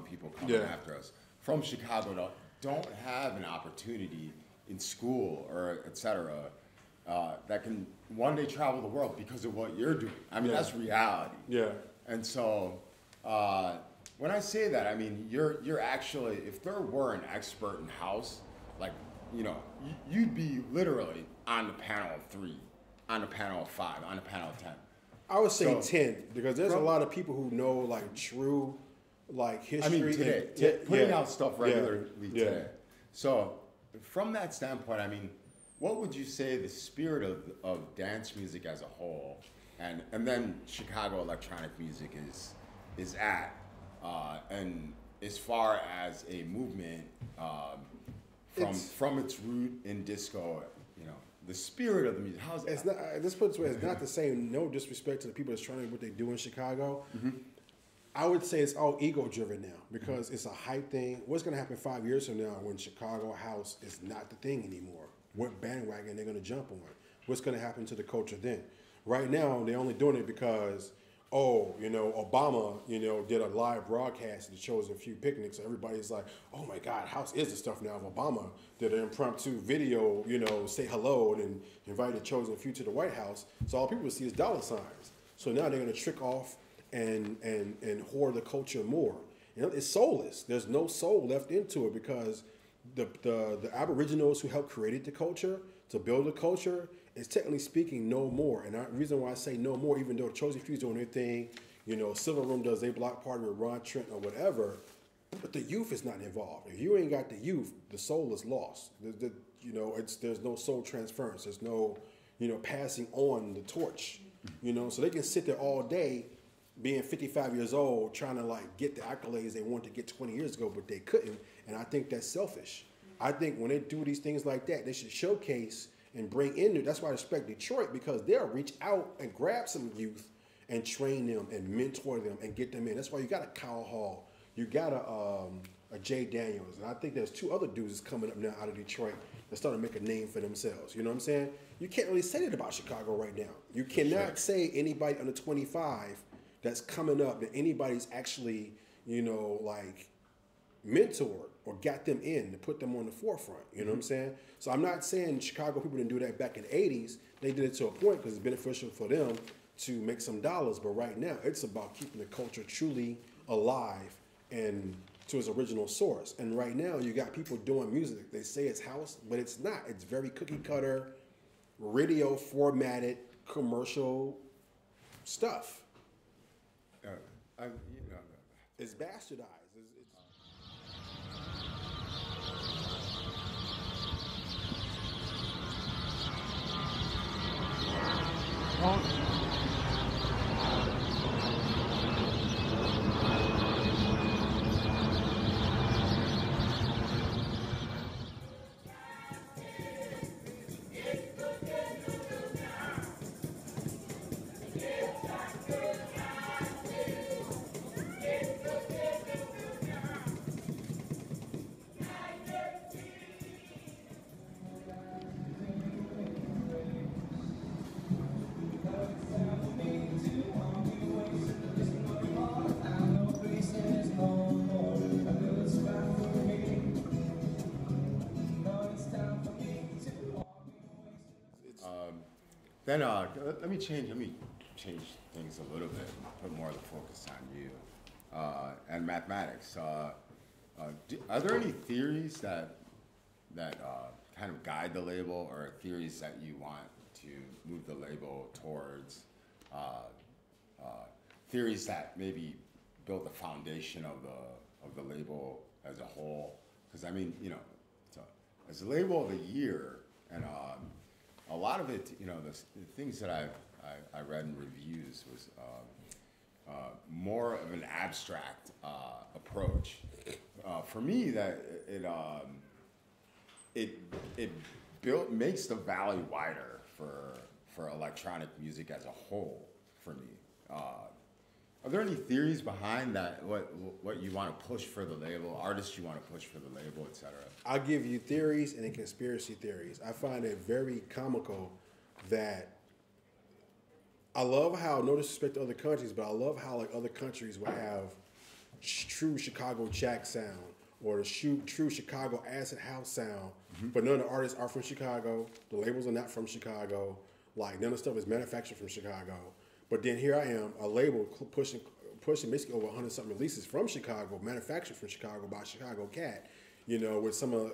people coming after us from Chicago don't have an opportunity in school or et cetera that can one day travel the world because of what you're doing. I mean, that's reality. Yeah. And so when I say that, I mean, you're actually, if there were an expert in house, like, you know, you'd be literally on the panel of 3, on the panel of 5, on the panel of 10. I would say 10 because there's a lot of people who know like true like history. I mean, today, putting out stuff regularly today. So from that standpoint, I mean, what would you say the spirit of dance music as a whole, and then Chicago electronic music is at, and as far as a movement from its root in disco, you know, the spirit of the music. How's it's not? This puts it's not the same. No disrespect to the people that's trying to do what they do in Chicago. Mm-hmm. I would say it's all ego driven now because it's a hype thing. What's going to happen 5 years from now when Chicago house is not the thing anymore? What bandwagon they're going to jump on? What's going to happen to the culture then? Right now, they're only doing it because, Obama, did a live broadcast that shows a few picnics. So everybody's like, oh my God, house is the stuff now. If Obama did an impromptu video, say hello and invite the chosen few to the White House. So all people see is dollar signs. So now they're going to trick off and hoard the culture more. It's soulless. There's no soul left into it because the Aboriginals who helped create the culture, to build the culture, is technically speaking no more. And the reason why I say no more, even though the Chosen Few's doing their thing, Silver Room does their block party with Ron Trent or whatever, but the youth is not involved. If you ain't got the youth, the soul is lost. There's no soul transference. There's no, passing on the torch. So they can sit there all day being 55 years old, trying to get the accolades they wanted to get 20 years ago, but they couldn't. And I think that's selfish. I think when they do these things like that, they should showcase and bring in. That's why I respect Detroit, because they'll reach out and grab some youth and train them and mentor them and get them in. That's why you got a Kyle Hall, you got a Jay Daniels, and I think there's 2 other dudes that's coming up now out of Detroit that starting to make a name for themselves. You know what I'm saying? You can't really say that about Chicago right now. You cannot say anybody under 25 that's coming up that anybody's actually, mentored or got them in to put them on the forefront. You know what I'm saying? So I'm not saying Chicago people didn't do that back in the 80s. They did it to a point because it's beneficial for them to make some dollars. But right now, it's about keeping the culture truly alive and to its original source. And right now, you got people doing music. They say it's house, but it's not. It's very cookie cutter, radio formatted, commercial stuff. It's bastardized. Then let me change things a little bit, put more of the focus on you and mathematics. Are there any theories that kind of guide the label, or theories that you want to move the label towards? Theories that maybe build the foundation of the label as a whole? Because I mean, as a label of the year, and a lot of it, the things that I read in reviews was more of an abstract approach. For me, that it makes the valley wider for electronic music as a whole. For me, are there any theories behind that? What you want to push for the label, artists you want to push for the label, etc.? I'll give you theories and conspiracy theories. I find it very comical that I love how, no disrespect to other countries, but I love how like other countries will have true Chicago Jack sound or the true Chicago acid house sound, but none of the artists are from Chicago. The labels are not from Chicago. Like none of the stuff is manufactured from Chicago. But then here I am, a label pushing basically over 100-something releases from Chicago, manufactured from Chicago by Chicago Cat, with some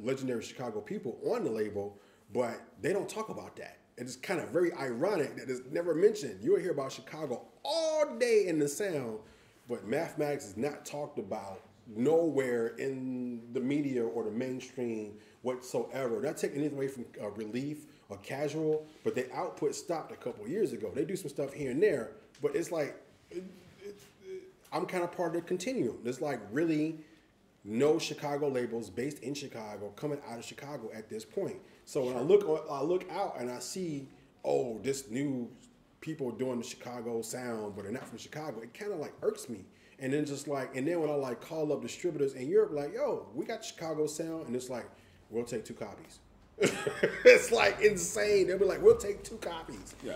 legendary Chicago people on the label, but they don't talk about that. And it's kind of very ironic that it's never mentioned. You'll hear about Chicago all day in the sound, but mathematics is not talked about nowhere in the media or the mainstream whatsoever. Not taking anything away from Relief or Casual, but their output stopped a couple of years ago. They do some stuff here and there, but it's like, I'm kind of part of the continuum. There's like really no Chicago labels based in Chicago coming out of Chicago at this point. So when I look out and I see, this new people doing the Chicago sound, but they're not from Chicago, it kind of like irks me. And then when I like call up distributors in Europe, like, yo, we got Chicago sound, and it's like, we'll take 2 copies. It's like insane. They'll be like, we'll take 2 copies. Yeah.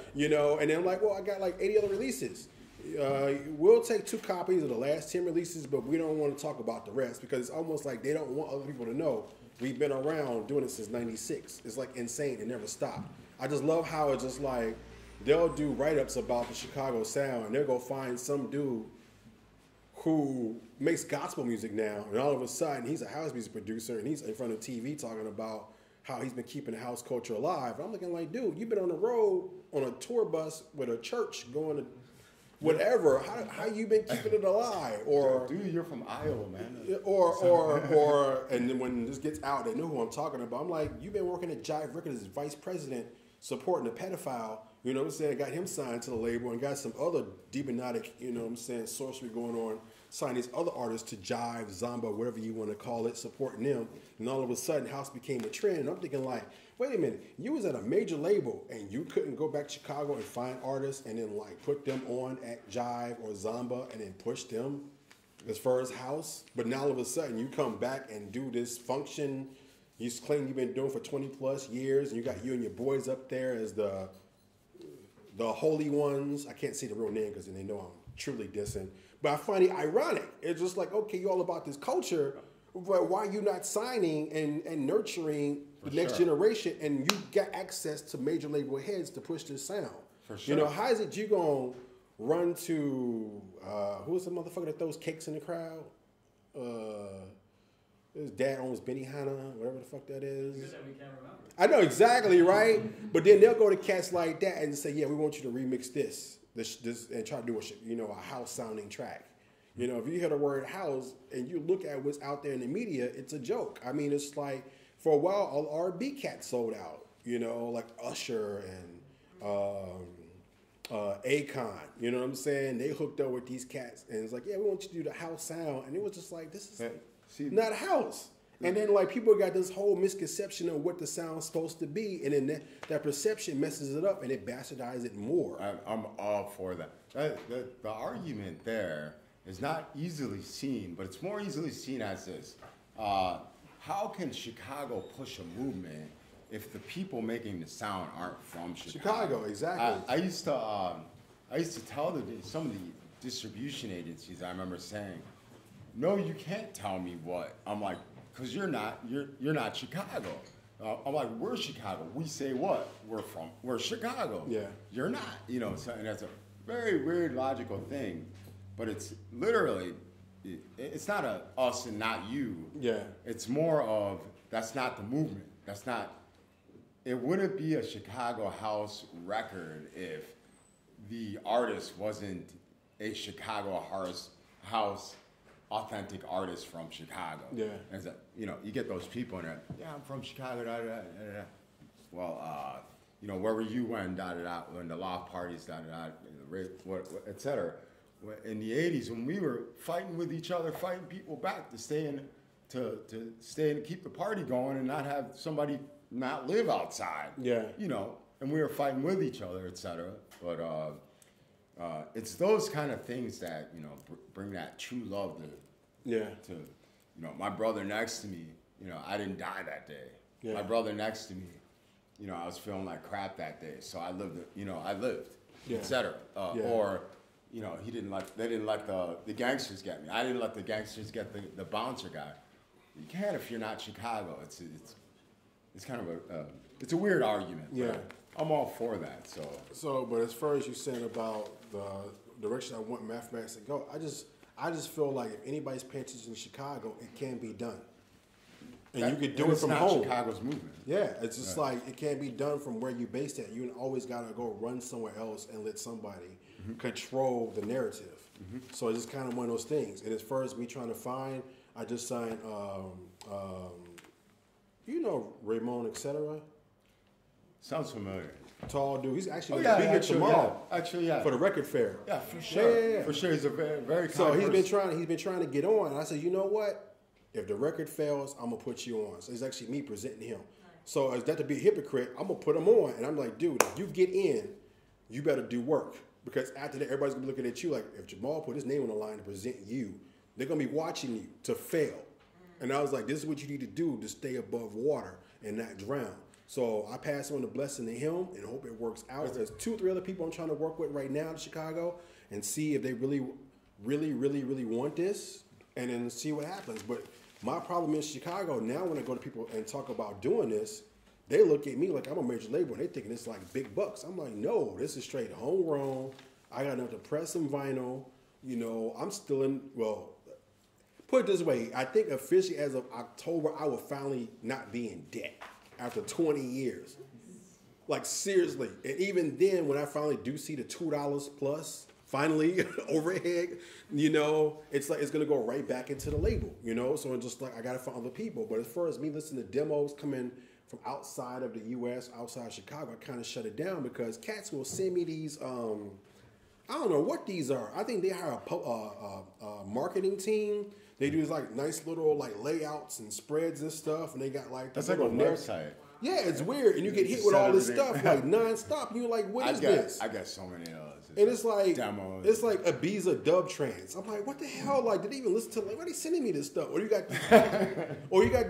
And then I'm like, well, I got like 80 other releases. We'll take 2 copies of the last 10 releases, but we don't want to talk about the rest because it's almost like they don't want other people to know we've been around doing it since '96. It's like insane. It never stopped. I just love how it's just like they'll do write-ups about the Chicago sound, and they'll go find some dude who makes gospel music now, and all of a sudden he's a house music producer, and he's in front of TV talking about how he's been keeping the house culture alive. And I'm looking like, dude, you've been on the road on a tour bus with a church going to whatever. How you been keeping it alive? Or dude, you're from Iowa, man. Or and then when this gets out, they know who I'm talking about. I'm like, you've been working at Jive Records as vice president, supporting a pedophile. You know what I'm saying? Got him signed to the label and got some other demonic, sorcery going on. Signed these other artists to Jive, Zomba, whatever you want to call it, supporting them. And all of a sudden, house became a trend. And I'm thinking like, wait a minute, you was at a major label and you couldn't go back to Chicago and find artists and then like put them on at Jive or Zomba and then push them as far as house. But now all of a sudden, you come back and do this function you claim you've been doing for 20 plus years, and you got you and your boys up there as the holy ones. I can't say the real name because then they know I'm truly dissing. But I find it ironic. It's just like, okay, you're all about this culture, but why are you not signing and nurturing the next generation, and you got access to major label heads to push this sound? For sure. How is it you gonna run to, who's the motherfucker that throws cakes in the crowd? His dad owns Benihana, whatever the fuck that is. Good that we can't remember. I know exactly, right? But then they'll go to cats like that and say, yeah, we want you to remix this, and try to do a house sounding track. You know, if you hear the word house and you look at what's out there in the media, it's a joke. I mean, it's like, for a while, all R&B cats sold out, you know, like Usher and Akon, you know what I'm saying? They hooked up with these cats and it's like, yeah, we want you to do the house sound. And it was just like, this is not a house. And then like people got this whole misconception of what the sound's supposed to be, and then that perception messes it up and it bastardizes it more. I'm all for that. The argument there is not easily seen, but it's more easily seen as this. How can Chicago push a movement if the people making the sound aren't from Chicago? Exactly. I used to tell some of the distribution agencies, I remember saying, no, you can't tell me what. I'm like, because you're not Chicago. I'm like, we're Chicago. We say what? We're Chicago. Yeah. You're not, you know, so, and that's a very weird logical thing, but it's literally, it's not a us and not you. Yeah. It's more of, that's not the movement. That's not, it wouldn't be a Chicago house record if the artist wasn't a Chicago house authentic artist from Chicago. Yeah. And so, you know, you get those people in there, yeah, I'm from Chicago, da, da, da, da, da. Well, you know, where were you when, da, da, da, when the loft parties, da, da, da, et cetera. In the 80s, when we were fighting with each other, fighting people back to stay in, to stay and keep the party going and not have somebody not live outside. Yeah. You know, and we were fighting with each other, et cetera. But it's those kind of things that, you know, bring that true love to, you know, my brother next to me, you know, I didn't die that day. Yeah. My brother next to me, you know, I was feeling like crap that day, so I lived, et cetera. Or, you know, they didn't let the gangsters get me. I didn't let the gangsters get the bouncer guy. You can't if you're not Chicago. It's kind of it's a weird argument. Yeah. I'm all for that. So, but as far as you saying about the direction I want mathematics to go, I just feel like if anybody's paying attention in Chicago, it can be done. And you could do it from home. It's not Chicago's movement. Yeah, it's just like it can't be done from where you based at. You always got to go run somewhere else and let somebody control the narrative. So it's just kind of one of those things. And as far as me trying to find, I just signed, you know, Ramon, etc. Sounds familiar. Tall dude. He's actually going to be here tomorrow. Actually, yeah. For the record fair. Yeah, for sure. Yeah. For sure. He's a very, very kind So he's person. been trying to get on. And I said, you know what? If the record fails, I'm gonna put you on. So it's actually me presenting him. So as that to be a hypocrite, I'm gonna put him on. And I'm like, dude, if you get in, you better do work. Because after that, everybody's gonna be looking at you like, if Jamal put his name on the line to present you, they're gonna be watching you to fail. And I was like, this is what you need to do to stay above water and not drown. So I pass on the blessing to him and hope it works out. There's 2 or 3 other people I'm trying to work with right now in Chicago and see if they really want this, and then see what happens. But my problem in Chicago now, when I go to people and talk about doing this, they look at me like I'm a major label and they thinking it's like big bucks. I'm like, no, this is straight homegrown. I got enough to press some vinyl. You know, I'm still in, well, put it this way, I think officially as of October, I will finally not be in debt after 20 years. Like seriously. And even then, when I finally do see the $2 plus, finally overhead, you know, it's like it's gonna go right back into the label, you know. So it's just like I gotta find other people. But as far as me listening to demos coming from outside of the U.S., outside of Chicago, I kind of shut it down because cats will send me these. I don't know what these are. I think they hire a marketing team. They do like nice little like layouts and spreads and stuff, and they got like that's like a website. Yeah, it's weird, and you get hit with all this stuff like nonstop. And you're like, what is this? I got so many of those. And it's like demos. It's like Ibiza dub trance. I'm like, what the hell? Like, did they even listen to? Like, why are they sending me this stuff? Or you got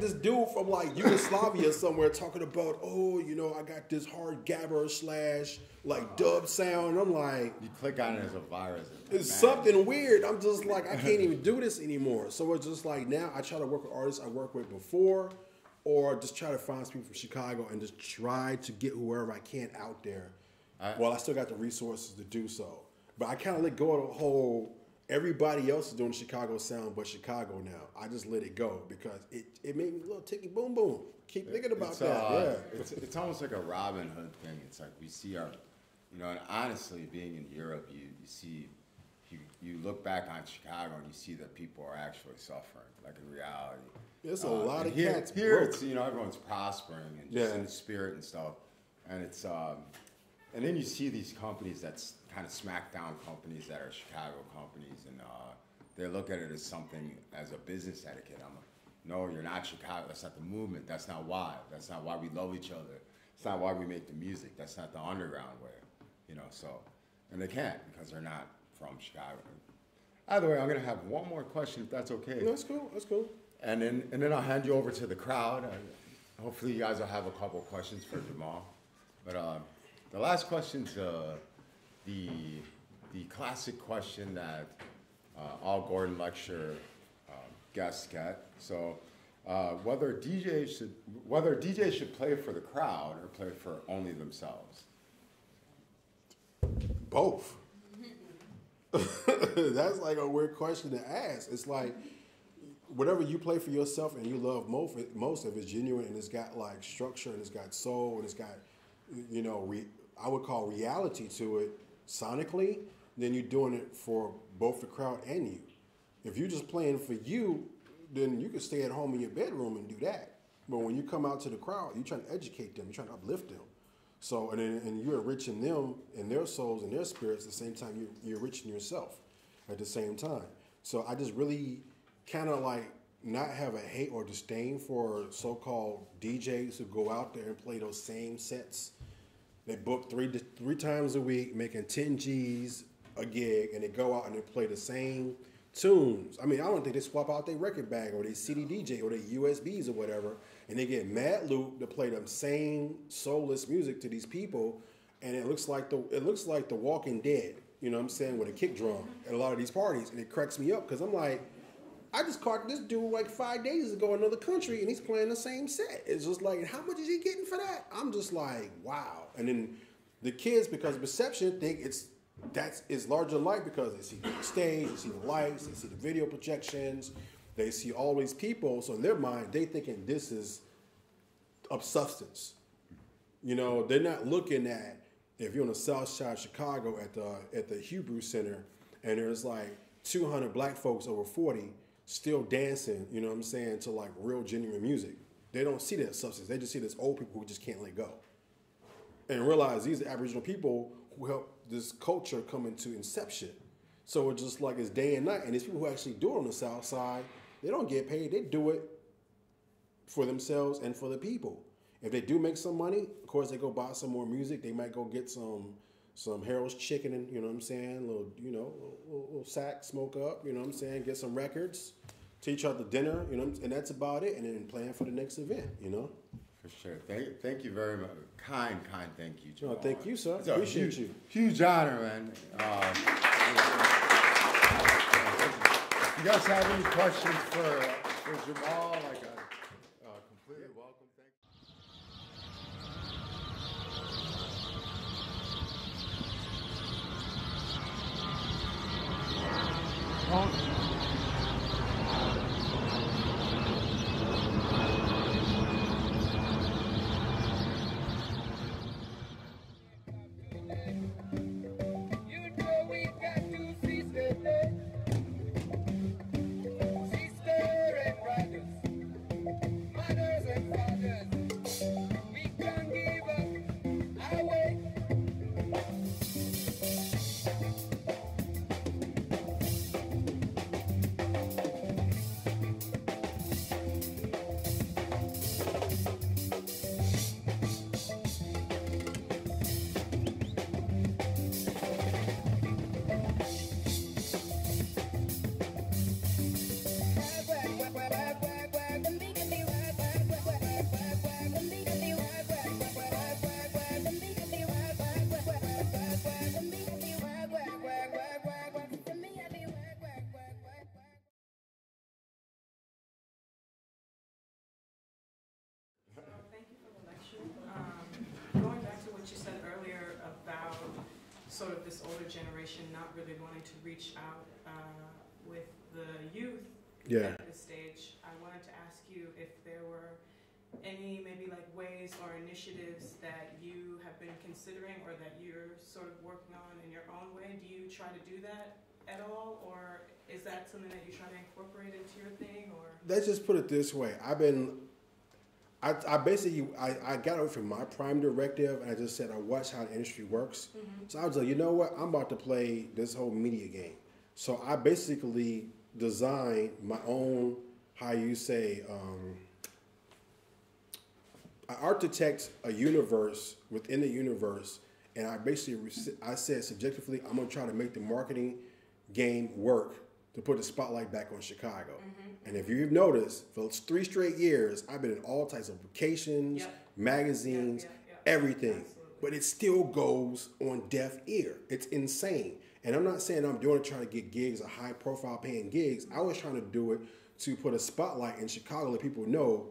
this dude from like Yugoslavia somewhere talking about, oh, you know, I got this hard gabber / like dub sound. I'm like, you click on it as a virus. It's something weird. I'm just like, I can't even do this anymore. So it's just like now I try to work with artists I worked with before, or just try to find people from Chicago and just try to get whoever I can out there. Well, I still got the resources to do so. But I kind of let go of the whole everybody else is doing Chicago sound but Chicago now. I just let it go because it made me a little ticky boom boom. Keep thinking about that. It's almost like a Robin Hood thing. It's like we see our, and honestly, being in Europe, you see, you look back on Chicago and you see that people are actually suffering, like in reality. There's a lot of cats here. broke. It's everyone's prospering and just in the spirit and stuff, and it's and then you see these companies that's kind of smackdown companies that are Chicago companies, and they look at it as something as a business etiquette. No, you're not Chicago. That's not the movement. That's not why. That's not why we love each other. It's not why we make the music. That's not the underground way, So, and they can't because they're not from Chicago. Either way, I'm gonna have one more question if that's okay. No, that's cool. That's cool. And then I'll hand you over to the crowd. Hopefully, you guys will have a couple of questions for Jamal. But the last question's the classic question that all Gordon Lecture guests get. So whether DJs should play for the crowd or play for only themselves. Both. That's like a weird question to ask. It's like whatever you play for yourself and you love most of it's genuine and it's got like structure and it's got soul and it's got I would call reality to it sonically. Then you're doing it for both the crowd and you. If you're just playing for you, then you can stay at home in your bedroom and do that. But when you come out to the crowd, you're trying to educate them, you're trying to uplift them. So, and you're enriching them and their souls and their spirits at the same time you're enriching yourself at the same time. So I just really kind of like not have a hate or disdain for so-called DJs who go out there and play those same sets. They book three times a week, making 10 G's a gig, and they go out and they play the same tunes. I mean, I don't think they swap out their record bag or their CD DJ or their USBs or whatever, and they get mad loop to play them same soulless music to these people, and it looks like the Walking Dead, you know what I'm saying, with a kick drum at a lot of these parties, and it cracks me up because I'm like, I just caught this dude like 5 days ago in another country, and he's playing the same set. It's just like, how much is he getting for that? I'm just like, wow. And then the kids, because of perception, think it's larger than life because they see the stage, they see the lights, they see the video projections, they see all these people. So in their mind, they thinking this is of substance. They're not looking at if you're on the south side of Chicago at the Hebrew Center, and there's like 200 black folks over 40 still dancing, you know what I'm saying, to like real genuine music. They don't see that substance. They just see this old people who just can't let go. And realize these are Aboriginal people who helped this culture come into inception. So it's just like it's day and night. And these people who actually do it on the south side, they don't get paid. They do it for themselves and for the people. If they do make some money, of course they go buy some more music. They might go get some Harold's chicken and, you know what I'm saying, a little sack, smoke up, you know what I'm saying, get some records, teach out the dinner, and that's about it, and then plan for the next event, For sure. Thank you very much. Kind thank you, Jamal. No, thank you, sir. So Appreciate you. Huge honor, man. You guys have any questions for Jamal? Completely welcome. Thank you. sort of this older generation not really wanting to reach out with the youth at this stage, I wanted to ask you if there were any maybe like ways or initiatives that you have been considering or that you're sort of working on in your own way. Do you try to do that at all, or is that something that you try to incorporate into your thing? Or let's just put it this way. I basically got away from my prime directive, and I just said I watched how the industry works. So I was like, you know what? I'm about to play this whole media game. So I basically designed my own, how you say, I architect a universe within the universe, and I said subjectively, I'm gonna try to make the marketing game work to put the spotlight back on Chicago. And if you've noticed, for 3 straight years, I've been in all types of publications, magazines, everything. Absolutely. But it still goes on deaf ear. It's insane. And I'm not saying I'm doing it trying to get gigs or high profile paying gigs. I was trying to do it to put a spotlight in Chicago, let people know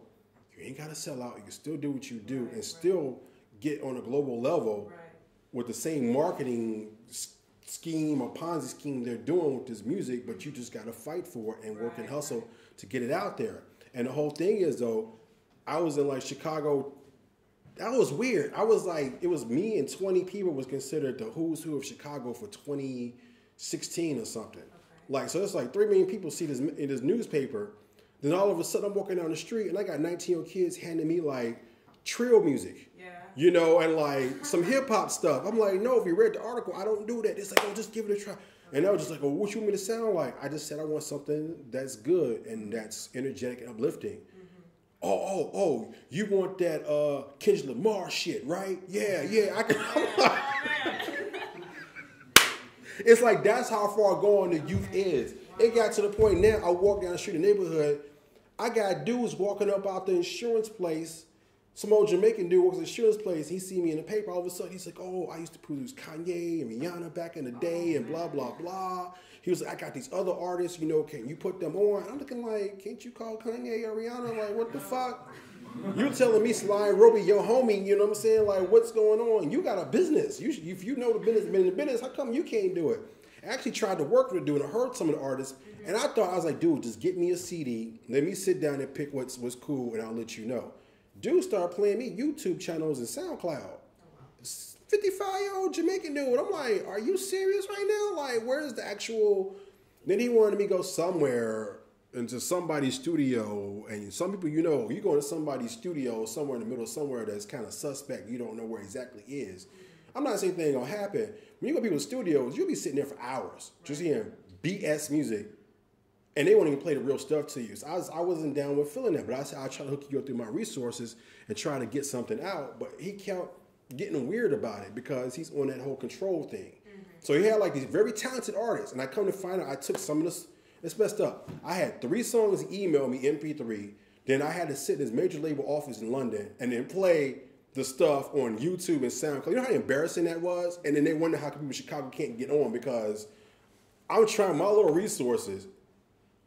you ain't got to sell out. You can still do what you do and still get on a global level with the same marketing scheme or Ponzi scheme they're doing with this music, but you just got to fight for it and work and hustle to get it out there. And the whole thing is, though, I was in like Chicago. That was weird. I was like, it was me and 20 people was considered the who's who of Chicago for 2016 or something. Like, so it's like 3 million people see this in this newspaper. Then all of a sudden I'm walking down the street and I got 19-year-old kids handing me like trill music. You know, and like some hip hop stuff. I'm like, no, if you read the article, I don't do that. It's like, oh, just give it a try. And I was just like, oh, what you want me to sound like? I just said I want something that's good and that's energetic and uplifting. Oh, you want that Kendrick Lamar shit, right? Yeah. I can. It's like that's how far gone the youth is. It got to the point now. I walk down the street in the neighborhood. I got dudes walking up out the insurance place. Some old Jamaican dude works at the insurance place. He see me in the paper. All of a sudden, he's like, oh, I used to produce Kanye and Rihanna back in the day and blah, blah, blah. He was like, I got these other artists, you know, can you put them on? I'm looking like, can't you call Kanye or Rihanna? Like, what the fuck? You're telling me Sly Roby, your homie, you know what I'm saying? Like, what's going on? You got a business. If you know the business, been in the business, how come you can't do it? I actually tried to work with a dude and I heard some of the artists. And I was like, dude, just get me a CD. Let me sit down and pick what's cool and I'll let you know. Dude started playing me YouTube channels and SoundCloud. 55-year-old Jamaican dude. I'm like, are you serious right now? Like, where's the actual... Then he wanted me to go somewhere into somebody's studio. And some people, you know, you go to somebody's studio somewhere in the middle, somewhere that's kind of suspect. You don't know where exactly is. I'm not saying anything ain't going to happen. When you go to people's studios, you'll be sitting there for hours just hearing BS music. And they won't even play the real stuff to you. So I wasn't down with feeling that. But I said, I'll try to hook you up through my resources and try to get something out. But he kept getting weird about it because he's on that whole control thing. So he had like these very talented artists. And I come to find out I took some of this. It's messed up. I had 3 songs he emailed me, MP3. Then I had to sit in his major label office in London and then play the stuff on YouTube and SoundCloud. You know how embarrassing that was? And then they wonder how people in Chicago can't get on because I'm trying my little resources.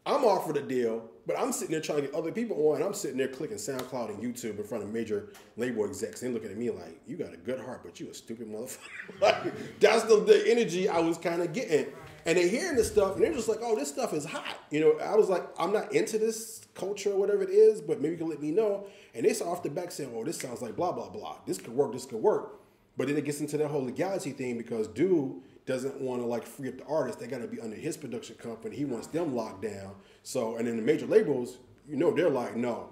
I'm offered a deal, but I'm sitting there trying to get other people on. I'm sitting there clicking SoundCloud and YouTube in front of major label execs. They looking at me like, you got a good heart, but you a stupid motherfucker. Like, that's the energy I was kind of getting. And they're hearing this stuff, and they're just like, oh, this stuff is hot. You know, I was like, I'm not into this culture or whatever it is, but maybe you can let me know. And they start off the back saying, oh, this sounds like blah, blah, blah. This could work, this could work. But then it gets into that whole legality thing because dude doesn't want to like free up the artist. They got to be under his production company. He wants them locked down. So, and then the major labels, you know, they're like, no,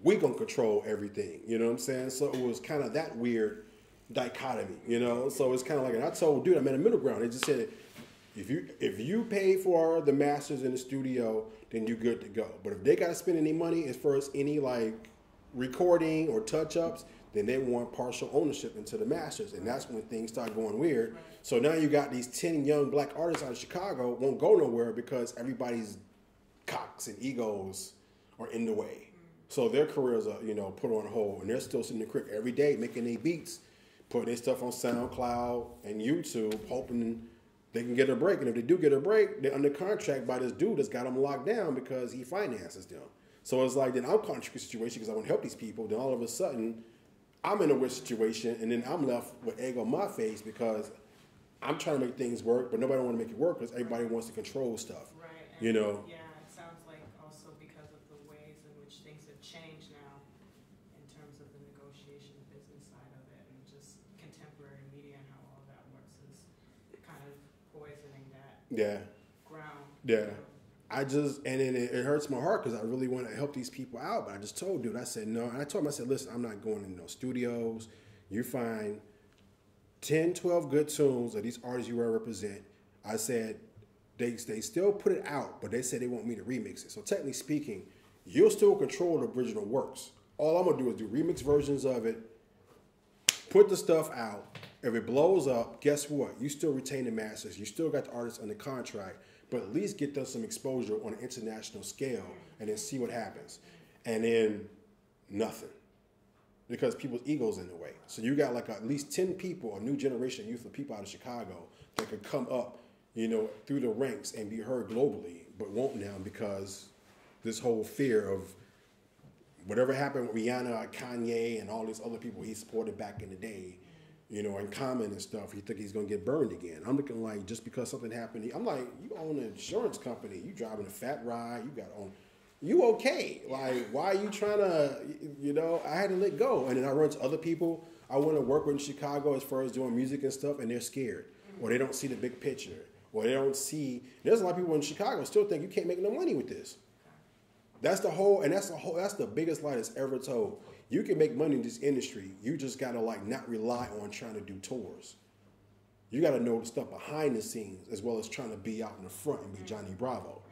we gonna control everything. You know what I'm saying? So it was kind of that weird dichotomy, you know? So it's kind of like, and I told dude, I'm in the middle ground. They just said, if you pay for the masters in the studio, then you're good to go. But if they got to spend any money as far as any like recording or touch-ups, then they want partial ownership into the masters. And that's when things start going weird. So now you got these 10 young black artists out of Chicago won't go nowhere because everybody's cocks and egos are in the way. So their careers are, you know, put on hold. And they're still sitting in the crib every day making their beats, putting their stuff on SoundCloud and YouTube, hoping they can get a break. And if they do get a break, they're under contract by this dude that's got them locked down because he finances them. So it's like, then I'm caught in a tricky situation because I want to help these people. Then all of a sudden, I'm in a weird situation, and then I'm left with egg on my face because I'm trying to make things work, but nobody want to make it work because everybody wants to control stuff. Right. And You know? Yeah, it sounds like also because of the ways in which things have changed now in terms of the negotiation business side of it and just contemporary media and how all that works is kind of poisoning that Yeah. ground. Yeah. And then it hurts my heart because I really want to help these people out. But I just told dude, I said, no. And I told him, I said, listen, I'm not going in no studios. You find 10, 12 good tunes of these artists you want to represent. I said, they still put it out, but they said they want me to remix it. So technically speaking, you'll still control the original works. All I'm going to do is do remix versions of it, put the stuff out. If it blows up, guess what? You still retain the masters. You still got the artists under contract. But at least get them some exposure on an international scale and then see what happens. And then nothing. Because people's ego's in the way. So you got like at least 10 people, a new generation of youth of people out of Chicago that could come up, through the ranks and be heard globally, but won't now because this whole fear of whatever happened with Rihanna, Kanye, and all these other people he supported back in the day, and Common and stuff, he think he's going to get burned again. I'm looking like just because something happened, I'm like, you own an insurance company, you driving a fat ride, you okay. Like, why are you trying to, I had to let go. And then I run to other people I want to work with in Chicago as far as doing music and stuff, and they're scared. Or they don't see the big picture. Or they don't see, there's a lot of people in Chicago still think you can't make no money with this. That's the biggest lie that's ever told. You can make money in this industry. You just got to not rely on trying to do tours. You got to know the stuff behind the scenes as well as trying to be out in the front and be Johnny Bravo.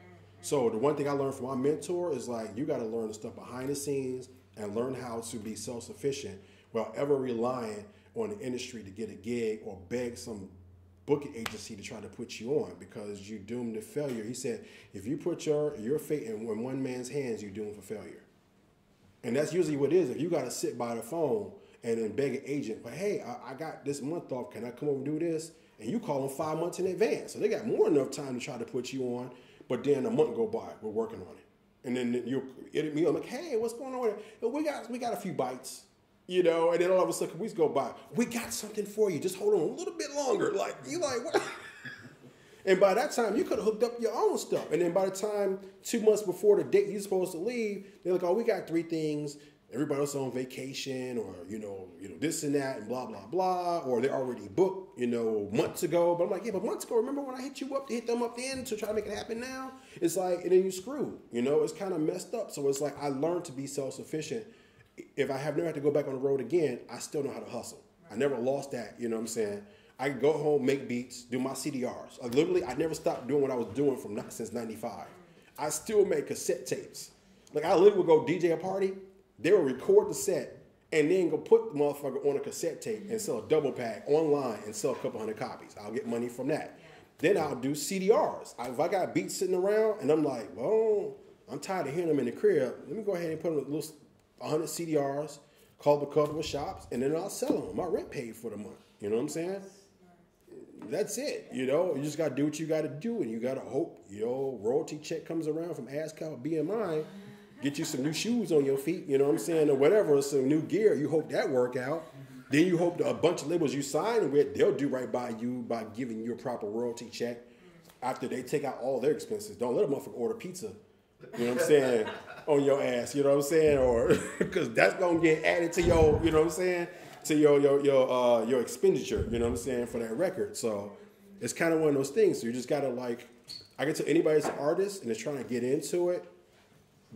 So the one thing I learned from my mentor is you got to learn the stuff behind the scenes and learn how to be self-sufficient without ever relying on the industry to get a gig or beg some booking agency to try to put you on because you're doomed to failure. He said, if you put your fate in one man's hands, you're doomed for failure. And that's usually what it is. If you got to sit by the phone and then beg an agent, but hey, I got this month off. Can I come over and do this? And you call them 5 months in advance. So they got more than enough time to try to put you on. But then a month go by, we're working on it. And then you hit me up like, hey, what's going on with it? We got a few bites, and then all of a sudden weeks go by. We got something for you. Just hold on a little bit longer. You what? And by that time, you could have hooked up your own stuff. And then by the time 2 months before the date you're supposed to leave, they're like, oh, we got 3 things. Everybody else on vacation or, this and that and blah, blah, blah. Or they're already booked, months ago. But I'm like, yeah, but months ago, remember when I hit you up to hit them up then to try to make it happen now? It's like, and then you screwed, it's kind of messed up. So it's like I learned to be self-sufficient. If I have never had to go back on the road again, I still know how to hustle. I never lost that, you know what I'm saying? I could go home, make beats, do my CDRs. I never stopped doing what I was doing since 95. I still make cassette tapes. I literally would go DJ a party. They would record the set and then go put the motherfucker on a cassette tape and sell a double pack online and sell a couple hundred copies. I'll get money from that. Then I'll do CDRs. If I got beats sitting around and I'm like, well, I'm tired of hearing them in the crib, let me go ahead and put a little 100 CDRs, call up a couple of shops, and then I'll sell them. My rent paid for the month. You know what I'm saying? That's it. You just got to do what you got to do, and you got to hope royalty check comes around from ASCAP BMI, get you some new shoes on your feet, you know what I'm saying, or whatever, some new gear. You hope that work out. Then you hope a bunch of labels you sign with, they'll do right by you by giving you a proper royalty check after they take out all their expenses. Don't let a motherfucker order pizza, you know what I'm saying, on your ass, you know what I'm saying, or because that's gonna get added to your, you know what I'm saying, to your expenditure, you know what I'm saying, for that record. So it's kind of one of those things. So you just gotta I can tell anybody that's an artist and is trying to get into it,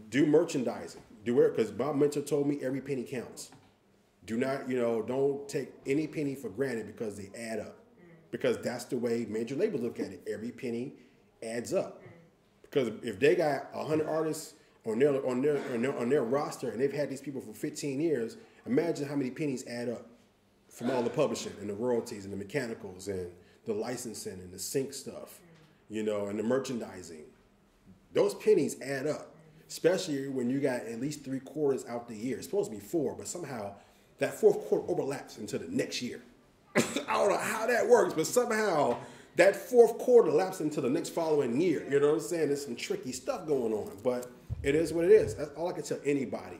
do merchandising, do it, because my mentor told me every penny counts. Do not, don't take any penny for granted because they add up. Because that's the way major labels look at it. Every penny adds up. Because if they got 100 artists on their roster and they've had these people for 15 years, imagine how many pennies add up from all the publishing and the royalties and the mechanicals and the licensing and the sync stuff, and the merchandising. Those pennies add up, especially when you got at least 3 quarters out the year. It's supposed to be 4, but somehow that 4th quarter overlaps into the next year. I don't know how that works, but somehow that 4th quarter laps into the next following year. You know what I'm saying? There's some tricky stuff going on, but it is what it is. That's all I can tell anybody.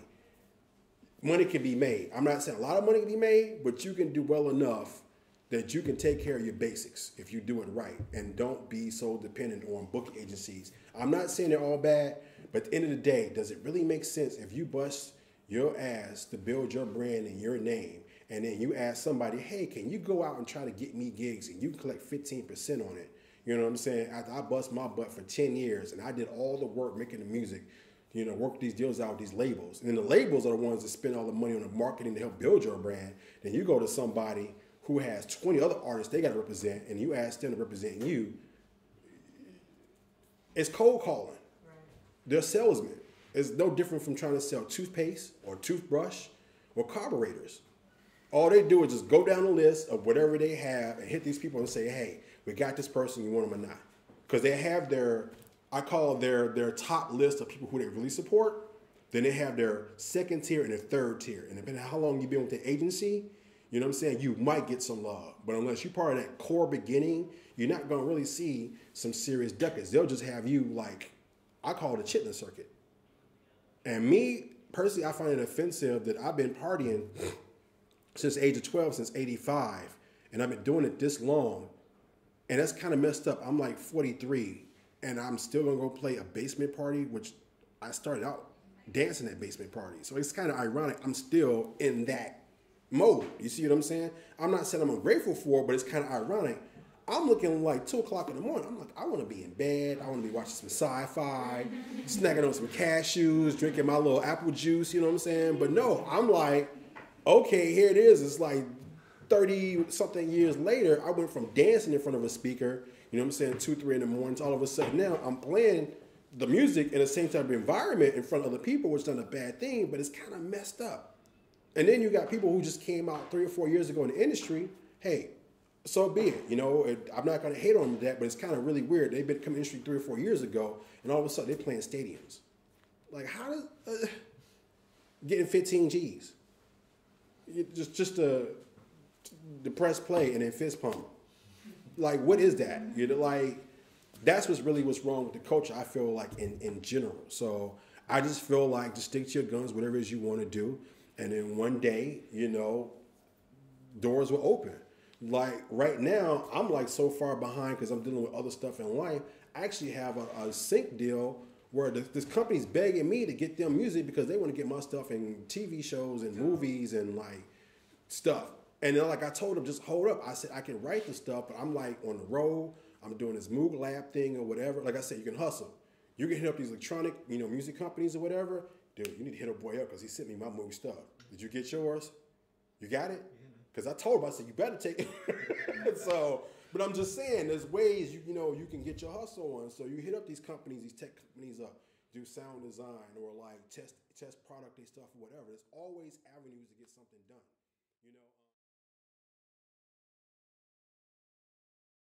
Money can be made. I'm not saying a lot of money can be made, but you can do well enough that you can take care of your basics if you do it right, and don't be so dependent on booking agencies. I'm not saying they're all bad, but at the end of the day, does it really make sense if you bust your ass to build your brand and your name, and then you ask somebody, hey, can you go out and try to get me gigs, and you can collect 15% on it? You know what I'm saying? After I bust my butt for 10 years and I did all the work making the music, you know, work these deals out with these labels. And then the labels are the ones that spend all the money on the marketing to help build your brand. Then you go to somebody who has 20 other artists they got to represent, and you ask them to represent you. It's cold calling. Right. They're salesmen. It's no different from trying to sell toothpaste or toothbrush or carburetors. All they do is just go down the list of whatever they have and hit these people and say, hey, we got this person, you want them or not? Because they have their, I call their top list of people who they really support. Then they have their second tier and their third tier. And depending on how long you've been with the agency, you know what I'm saying, you might get some love. But unless you're part of that core beginning, you're not going to really see some serious ducats. They'll just have you like, I call it a chitlin circuit. And me, personally, I find it offensive that I've been partying since the age of 12, since 85. And I've been doing it this long. And that's kind of messed up. I'm like 43, and I'm still going to go play a basement party, which I started out dancing at basement parties. So it's kind of ironic. I'm still in that mode. You see what I'm saying? I'm not saying I'm ungrateful for it, but it's kind of ironic. I'm looking like 2 o'clock in the morning. I'm like, I want to be in bed. I want to be watching some sci-fi, snacking on some cashews, drinking my little apple juice, you know what I'm saying? But no, I'm like, okay, here it is. It's like 30-something years later, I went from dancing in front of a speaker, you know what I'm saying, 2, 3 in the morning, to all of a sudden now I'm playing the music in the same type of environment in front of other people, which is not a bad thing, but it's kind of messed up. And then you got people who just came out 3 or 4 years ago in the industry. Hey, so be it. You know, I'm not going to hate on that, but it's kind of really weird. They've been coming in the industry 3 or 4 years ago, and all of a sudden they're playing stadiums. Like, how does getting 15 G's? Just to press play and then fist pump. Like, what is that? You know, like, that's what's wrong with the culture, I feel like, in general. So I just feel like just stick to your guns, whatever it is you want to do. And then one day, you know, doors will open. Like right now, I'm like so far behind because I'm dealing with other stuff in life. I actually have a sync deal where this company's begging me to get them music because they want to get my stuff in TV shows and movies and like stuff. And then like I told them, just hold up. I said, I can write the stuff, but I'm like on the road. I'm doing this Moog Lab thing or whatever. Like I said, you can hustle. You can hit up these electronic, you know, music companies or whatever. Dude, you need to hit a boy up because he sent me my Moog stuff. Did you get yours? You got it? Because I told him, I said, you better take it. So, but I'm just saying, there's ways, you know, you can get your hustle on. So you hit up these companies, these tech companies up, do sound design or like test product and stuff or whatever. There's always avenues to get something done, you know.